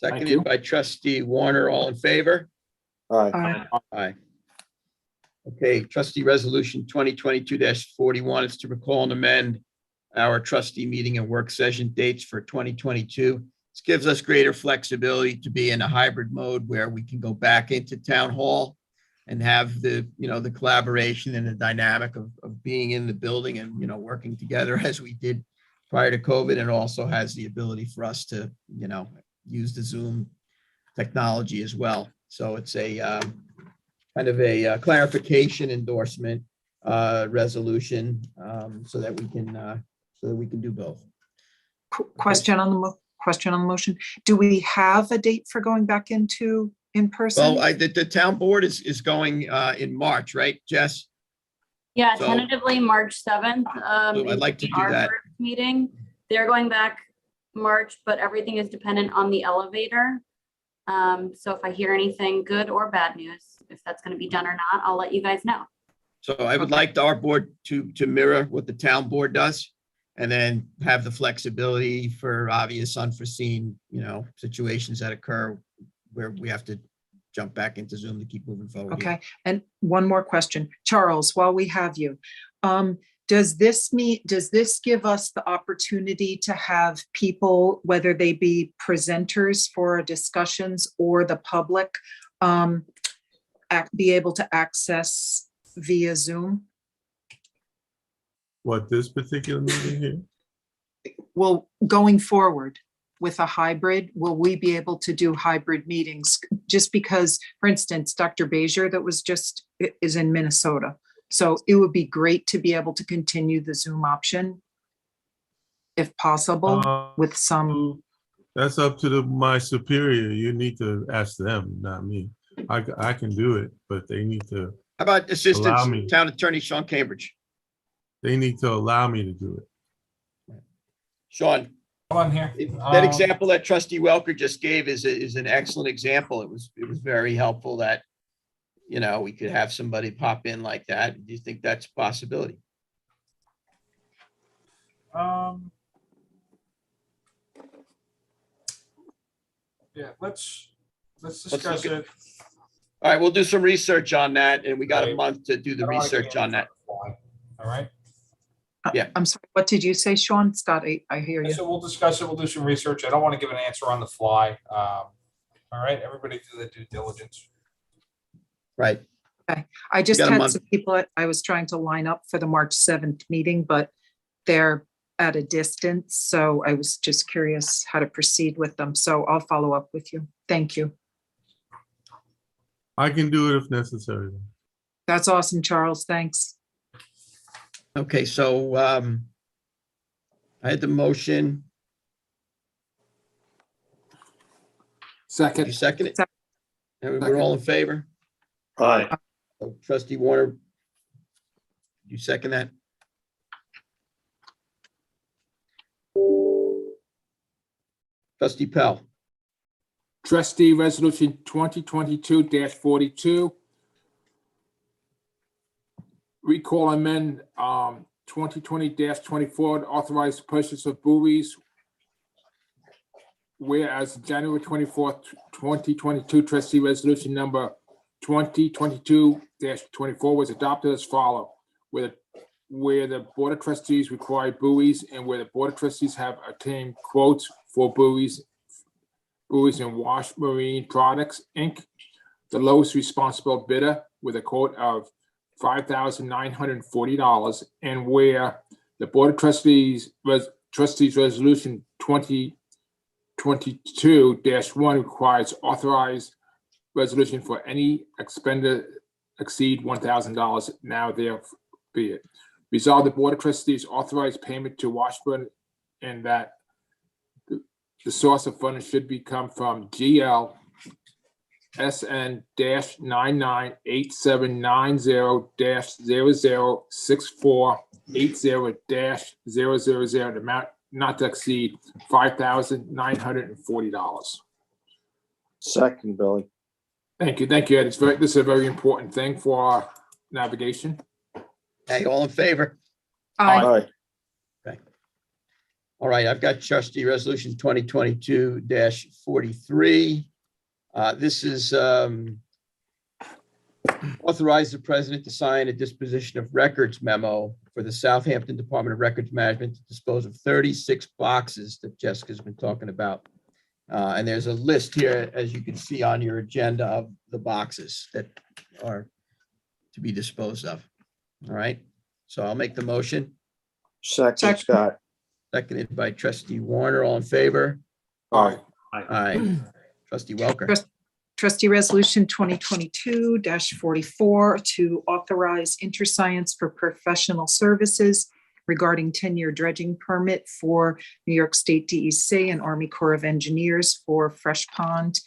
you. Seconded by trustee Warner. All in favor? Aye. Aye. Aye. Okay, trustee resolution 2022-41 is to recall and amend our trustee meeting and work session dates for 2022. This gives us greater flexibility to be in a hybrid mode where we can go back into town hall and have the collaboration and the dynamic of being in the building and, working together as we did prior to COVID, and also has the ability for us to, use the Zoom technology as well. So it's a kind of a clarification endorsement resolution so that we can do both. Question on the motion. Do we have a date for going back into in person? Well, the town board is going in March, right, Jess? Yeah, So- tentatively March 7th. I'd like to is do our that. first Meeting. They're going back March, but everything is dependent on the elevator. So if I hear anything good or bad news, if that's going to be done or not, I'll let you guys know. So I would like our board to mirror what the town board does, and then have the flexibility for obvious unforeseen, situations that occur where we have to jump back into Zoom to keep moving forward. Okay, and one more question. Charles, while we have you, does this give us the opportunity to have people, whether they be presenters for our discussions or the public, be able to access via Zoom? What, this particular meeting here? Well, going forward with a hybrid, will we be able to do hybrid meetings? Just because, for instance, Dr. Bezier that was just, is in Minnesota. So it would be great to be able to continue the Zoom option if possible with some, That's up to my superior. You need to ask them, not me. I can do it, but they need to, How about Allow Assistant me. Town Attorney Sean Cambridge? they need to allow me to do it. Sean, Come on here. that example that Trustee Welker just gave is an excellent example. It was very helpful that, you know, we could have somebody pop in like that. Do you think that's a possibility? Yeah, let's Let's discuss look at- it. All right, we'll do some research on that, and we got a Right. month to do the I don't wanna get research on that. All right. I'm sorry, what did you say, Sean? Scott, I hear you. So we'll discuss it. We'll do some research. I don't want to give an answer on the fly. All right, everybody do their due diligence. Right. I just got a had month. some people I was trying to line up for the March 7th meeting, but they're at a distance. So I was just curious how to proceed with them. So I'll follow up with you. Thank you. I can do it if necessary. That's awesome, Charles. Thanks. Okay, so I had the motion. Did you Second, second it? Second. And we're all in favor? Aye. Trustee Warner, you second that? Trustee Pell, Trustee Resolution 2022-42. Recall amend 2020-24 authorized purchase of buoys. Whereas January 24th, 2022 trustee resolution number 2022-24 was adopted as follow, where the Board of Trustees required buoys and where the Board of Trustees have obtained quotes for buoys and Wash Marine Products, Inc., the lowest responsible bidder with a quote of $5,940, and where the Board of Trustees Resolution 2022-1 requires authorized resolution for any expended exceed $1,000. Now there be it. Resolve the Board of Trustees authorize payment to Washburn and that the source of funding should become from GL SN-998790-006480-000, the amount not to exceed $5,940. Second, Billy. Thank you, Ed. This is a very important thing for our navigation. hey, all in favor? Aye. Aye. All right, I've got trustee resolution 2022-43. This is authorize the president to sign a disposition of records memo for the Southampton Department of Records Management to dispose of 36 boxes that Jessica's been talking about. And there's a list here, as you can see on your agenda, of the boxes that are to be disposed of. All right, so I'll make the motion. Second, Scott. Seconded by trustee Warner. All in favor? Aye. Aye. Trustee Welker. Trustee Resolution 2022-44 to authorize InterScience for professional services regarding 10-year dredging permit for New York State DEC and Army Corps of Engineers for Fresh Pond,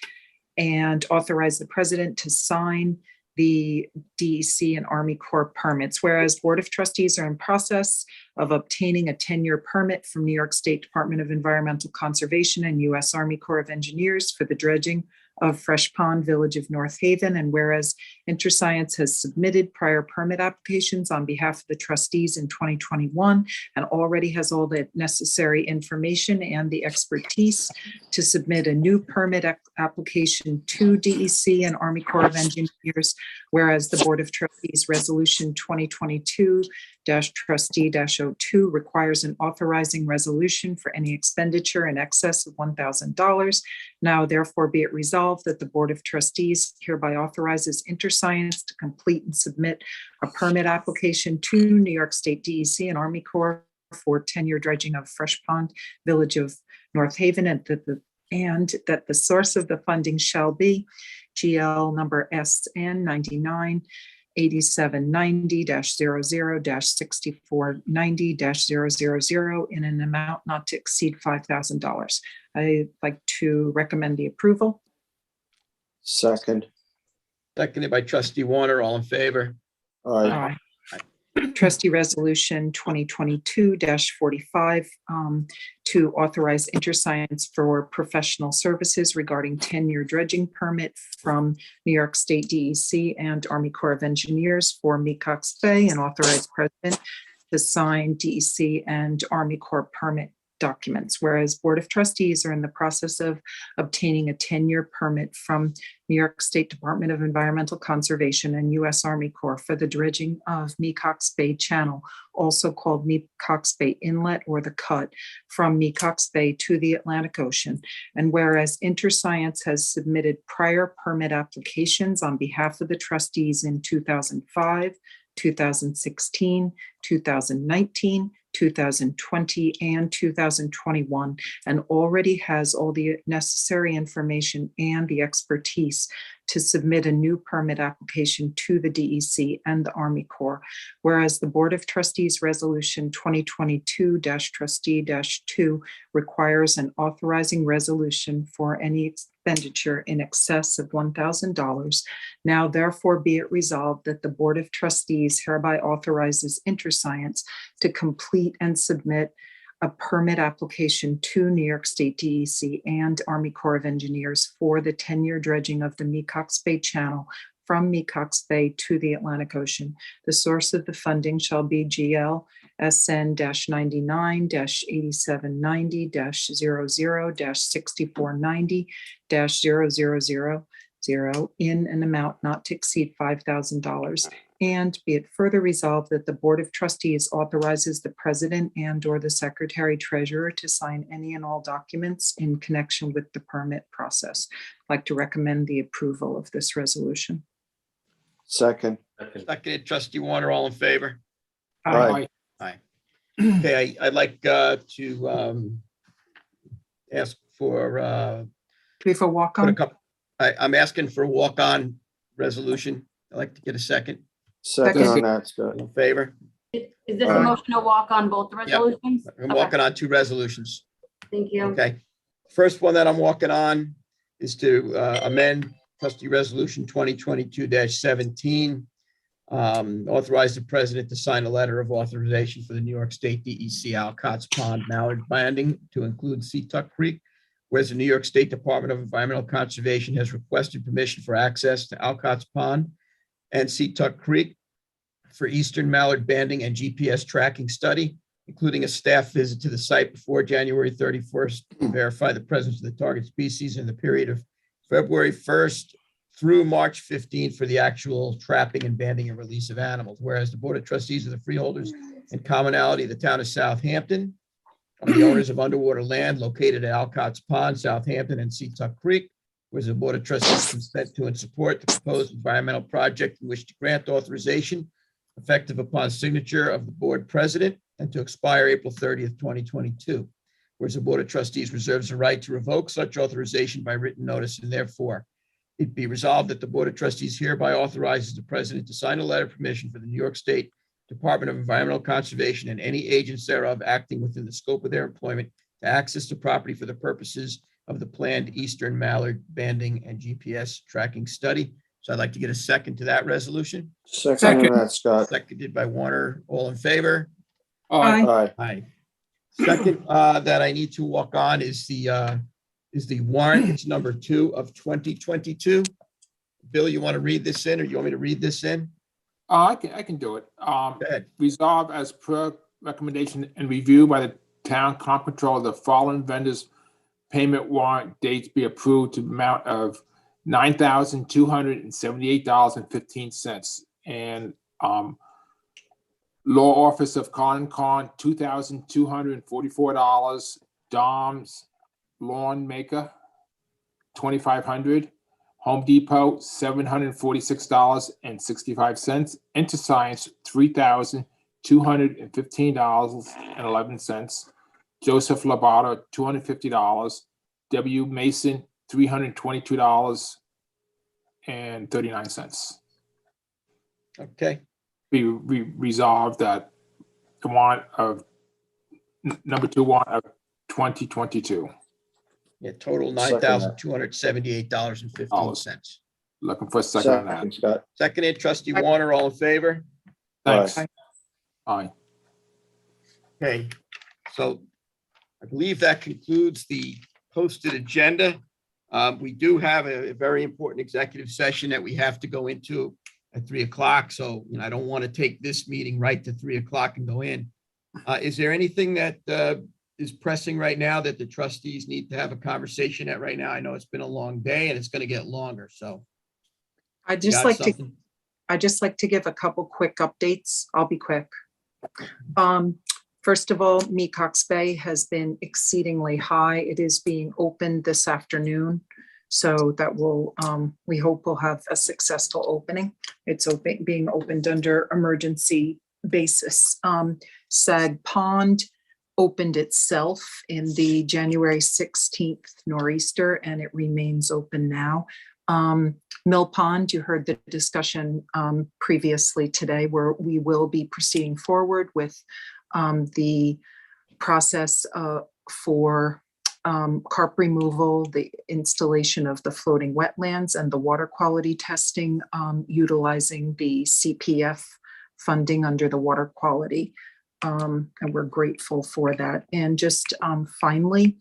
and authorize the president to sign the DEC and Army Corps permits. Whereas Board of Trustees are in process of obtaining a 10-year permit from New York State Department of Environmental Conservation and U.S. Army Corps of Engineers for the dredging of Fresh Pond, Village of North Haven. And whereas InterScience has submitted prior permit applications on behalf of the trustees in 2021 and already has all the necessary information and the expertise to submit a new permit application to DEC and Army Corps of Engineers. Whereas the Board of Trustees Resolution 2022 Trustee-02 requires an authorizing resolution for any expenditure in excess of $1,000. Now therefore be it resolved that the Board of Trustees hereby authorizes InterScience to complete and submit a permit application to New York State DEC and Army Corps for 10-year dredging of Fresh Pond, Village of North Haven, and that the source of the funding shall be GL number SN 998790-00-6490-000 in an amount not to exceed $5,000. I'd like to recommend the approval. Second. Seconded by trustee Warner, all in favor? Aye. Aye. Trustee Resolution 2022-45 to authorize InterScience for professional services regarding 10-year dredging permit from New York State DEC and Army Corps of Engineers for Mecox Bay, and authorize President to sign DEC and Army Corps permit documents. Whereas Board of Trustees are in the process of obtaining a 10-year permit from New York State Department of Environmental Conservation and U.S. Army Corps for the dredging of Mecox Bay Channel, also called Mecox Bay Inlet or the Cut, from Mecox Bay to the Atlantic Ocean. And whereas InterScience has submitted prior permit applications on behalf of the trustees in 2005, 2016, 2019, 2020, and 2021, and already has all the necessary information and the expertise to submit a new permit application to the DEC and the Army Corps. Whereas the Board of Trustees Resolution 2022-Trustee-2 requires an authorizing resolution for any expenditure in excess of $1,000. Now therefore be it resolved that the Board of Trustees hereby authorizes InterScience to complete and submit a permit application to New York State DEC and Army Corps of Engineers for the 10-year dredging of the Mecox Bay Channel from Mecox Bay to the Atlantic Ocean. The source of the funding shall be GL SN 99-8790-00-6490-000 in an amount not to exceed $5,000. And be it further resolved that the Board of Trustees authorizes the President and/or the Secretary Treasurer to sign any and all documents in connection with the permit process. I'd like to recommend the approval of this resolution. Second. Seconded trustee Warner, all in favor? Aye. Okay, I'd like to ask for Before walk put a on, couple, I'm asking for a walk-on resolution. I'd like to get a second. Second on that, All Scott. in favor? Is this a motion to walk on both the resolutions? I'm Okay, walking on two resolutions. thank you. Okay. First one that I'm walking on is to amend trustee resolution 2022-17. Authorize the president to sign a letter of authorization for the New York State DEC Alcott's Pond Mallard Landing to include Seatuck Creek. Whereas the New York State Department of Environmental Conservation has requested permission for access to Alcott's Pond and Seatuck Creek for eastern mallard banding and GPS tracking study, including a staff visit to the site before January 31st to verify the presence of the target species in the period of February 1st through March 15th for the actual trapping and banding and release of animals. Whereas the Board of Trustees of the freeholders and commonality of the town of Southampton are the owners of underwater land located at Alcott's Pond, Southampton, and Seatuck Creek. Whereas the Board of Trustees consent to and support the proposed environmental project in which to grant authorization effective upon signature of the board president and to expire April 30th, 2022. Whereas the Board of Trustees reserves the right to revoke such authorization by written notice, and therefore it be resolved that the Board of Trustees hereby authorizes the president to sign a letter of permission for the New York State Department of Environmental Conservation and any agents thereof acting within the scope of their employment to access the property for the purposes of the planned eastern mallard banding and GPS tracking study. So I'd like to get a second to that resolution. Second on that, Scott. Seconded by Warner. All in favor? Aye. Aye. Aye. Second that I need to walk on is the warrant. It's number 2 of 2022. Bill, you want to read this in, or you want me to read this in? I can do it. Go ahead. Resolve as per recommendation and review by the town comptroller, the following vendors' payment warrant dates be approved to the amount of $9,278.15. And Law Office of Con $2,244. Dom's Lawn Maker, $2,500. Home Depot, $746.65. InterScience, $3,215.11. Joseph Labata, $250. W. Mason, $322.39. Okay, Be resolved that the warrant of number 2 warrant of 2022. yeah, total Second that. $9,278.15. Looking for a second on that. Second, Scott. Seconded, trustee Warner, all in favor? Thanks. Aye. Aye. Okay, so I believe that concludes the posted agenda. We do have a very important executive session that we have to go into at 3 o'clock. So, I don't want to take this meeting right to 3 o'clock and go in. Is there anything that is pressing right now that the trustees need to have a conversation at right now? I know it's been a long day and it's going to get longer, so. I'd you just got like to something? I'd just like to give a couple quick updates. I'll be quick. First of all, Mecox Bay has been exceedingly high. It is being opened this afternoon. So that will, we hope we'll have a successful opening. It's being opened under emergency basis. Sag Pond opened itself in the January 16th nor'easter, and it remains open now. Mill Pond, you heard the discussion previously today, where we will be proceeding forward with the process for carp removal, the installation of the floating wetlands, and the water quality testing, utilizing the CPF funding under the water quality. And we're grateful for that. And just finally,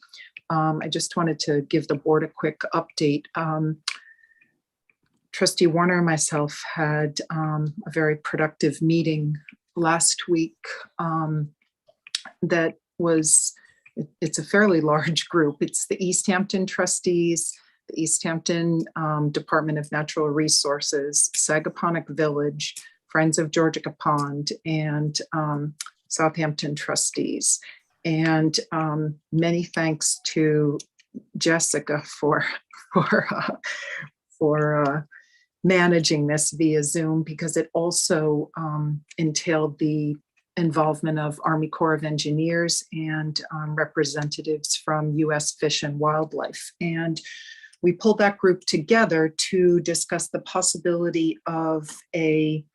I just wanted to give the board a quick update. Trustee Warner and myself had a very productive meeting last week that was, it's a fairly large group. It's the East Hampton Trustees, the East Hampton Department of Natural Resources, Sagaponack Village, Friends of Georgica Pond, and Southampton Trustees. And many thanks to Jessica for managing this via Zoom, because it also entailed the involvement of Army Corps of Engineers and representatives from U.S. Fish and Wildlife. And we pulled that group together to discuss the possibility of a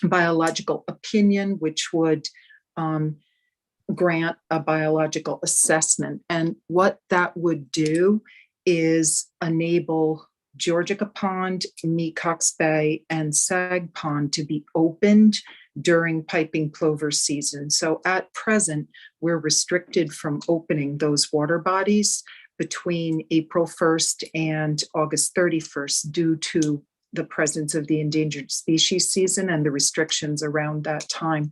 biological opinion, which would grant a biological assessment. And what that would do is enable Georgica Pond, Mecox Bay, and Sag Pond to be opened during piping plover season. So at present, we're restricted from opening those water bodies between April 1st and August 31st due to the presence of the endangered species season and the restrictions around that time.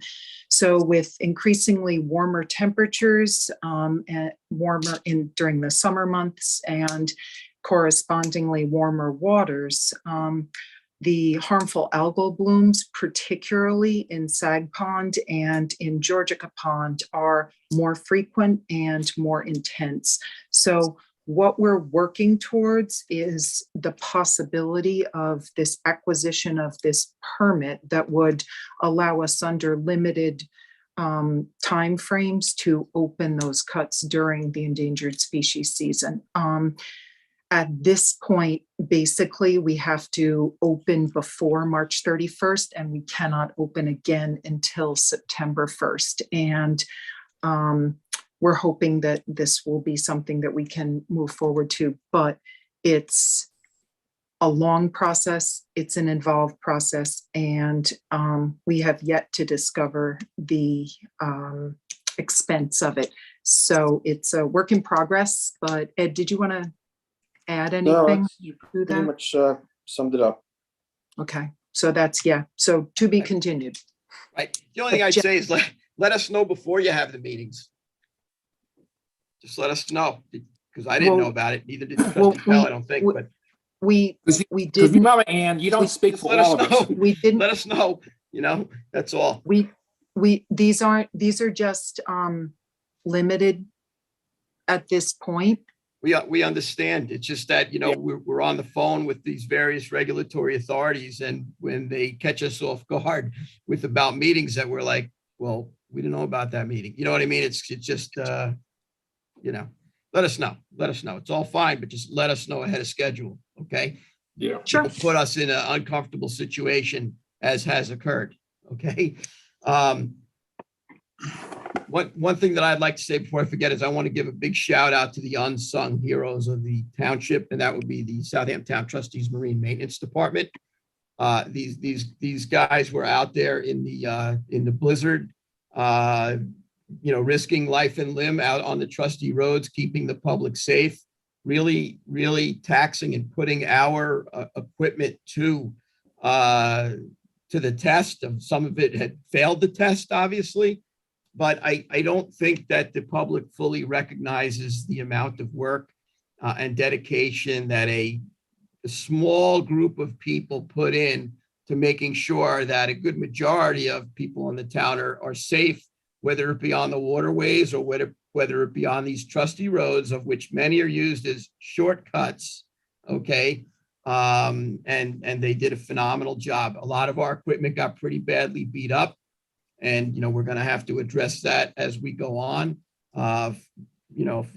So with increasingly warmer temperatures and warmer during the summer months and correspondingly warmer waters, the harmful algal blooms, particularly in Sag Pond and in Georgica Pond, are more frequent and more intense. So what we're working towards is the possibility of this acquisition of this permit that would allow us under limited timeframes to open those cuts during the endangered species season. At this point, basically, we have to open before March 31st, and we cannot open again until September 1st. And we're hoping that this will be something that we can move forward to, but it's a long process, it's an involved process, and we have yet to discover the expense of it. So it's a work in progress, but Ed, did you want to add anything to Pretty that? much summed it up. Okay, so that's, yeah, so to be continued. Right. The only thing I'd say is let us know before you have the meetings. Just let us know, because I didn't know about it. Neither did Trustee Pell, I don't think, but We Because did, remember, Ann, you don't speak just for let us all of us. know. we didn't, Let us know, that's all. we these are just limited at this point. We understand. It's just that, we're on the phone with these various regulatory authorities, and when they catch us off guard with about meetings that we're like, well, we didn't know about that meeting. You know what I mean? It's just, let us know. It's all fine, but just let us know ahead of schedule, okay? Yeah. Sure. Don't put us in an uncomfortable situation as has occurred, okay? One thing that I'd like to say before I forget is I want to give a big shout out to the unsung heroes of the township, and that would be the Southampton Town Trustees Marine Maintenance Department. These guys were out there in the blizzard, risking life and limb out on the trustee roads, keeping the public safe, really, really taxing and putting our equipment to the test. Some of it had failed the test, obviously. But I don't think that the public fully recognizes the amount of work and dedication that a small group of people put in to making sure that a good majority of people in the town are safe, whether it be on the waterways or whether it be on these trustee roads, of which many are used as shortcuts. Okay. And they did a phenomenal job. A lot of our equipment got pretty badly beat up. And, we're going to have to address that as we go on, for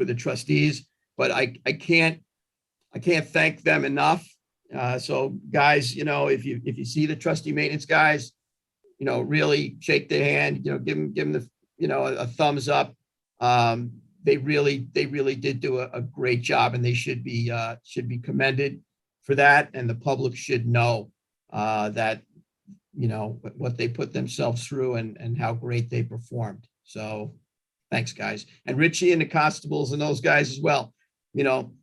the trustees. But I can't thank them enough. So guys, if you see the trustee maintenance guys, really shake their hand, give them the, a thumbs up. They really did do a great job, and they should be commended for that. And the public should know that, what they put themselves through and how great they performed. So thanks, guys. And Richie and the constables and those guys as well.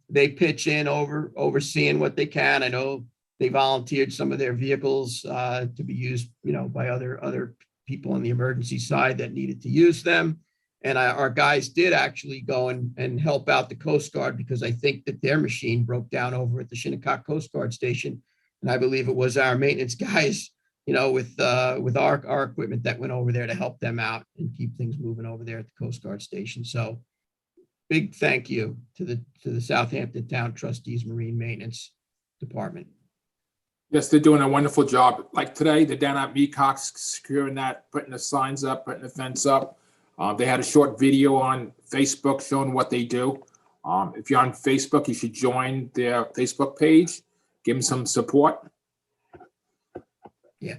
They pitch in overseeing what they can. I know they volunteered some of their vehicles to be used, by other people on the emergency side that needed to use them. And our guys did actually go and help out the Coast Guard, because I think that their machine broke down over at the Shinnecock Coast Guard Station. And I believe it was our maintenance guys, with our equipment that went over there to help them out and keep things moving over there at the Coast Guard Station. So big thank you to the Southampton Town Trustees Marine Maintenance Department. Yes, they're doing a wonderful job. Like today, they're down at Mecox securing that, putting the signs up, putting the fence up. They had a short video on Facebook showing what they do. If you're on Facebook, you should join their Facebook page, give them some support. Yeah.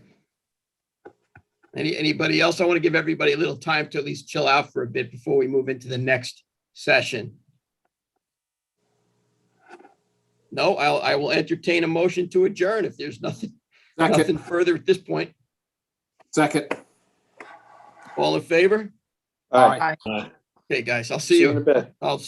Anybody else? I want to give everybody a little time to at least chill out for a bit before we move into the next session. No, I will entertain a motion to adjourn if there's nothing further at this point. Second. All in favor? All right. Aye. Okay, guys, I'll See see you in a you. bit. I'll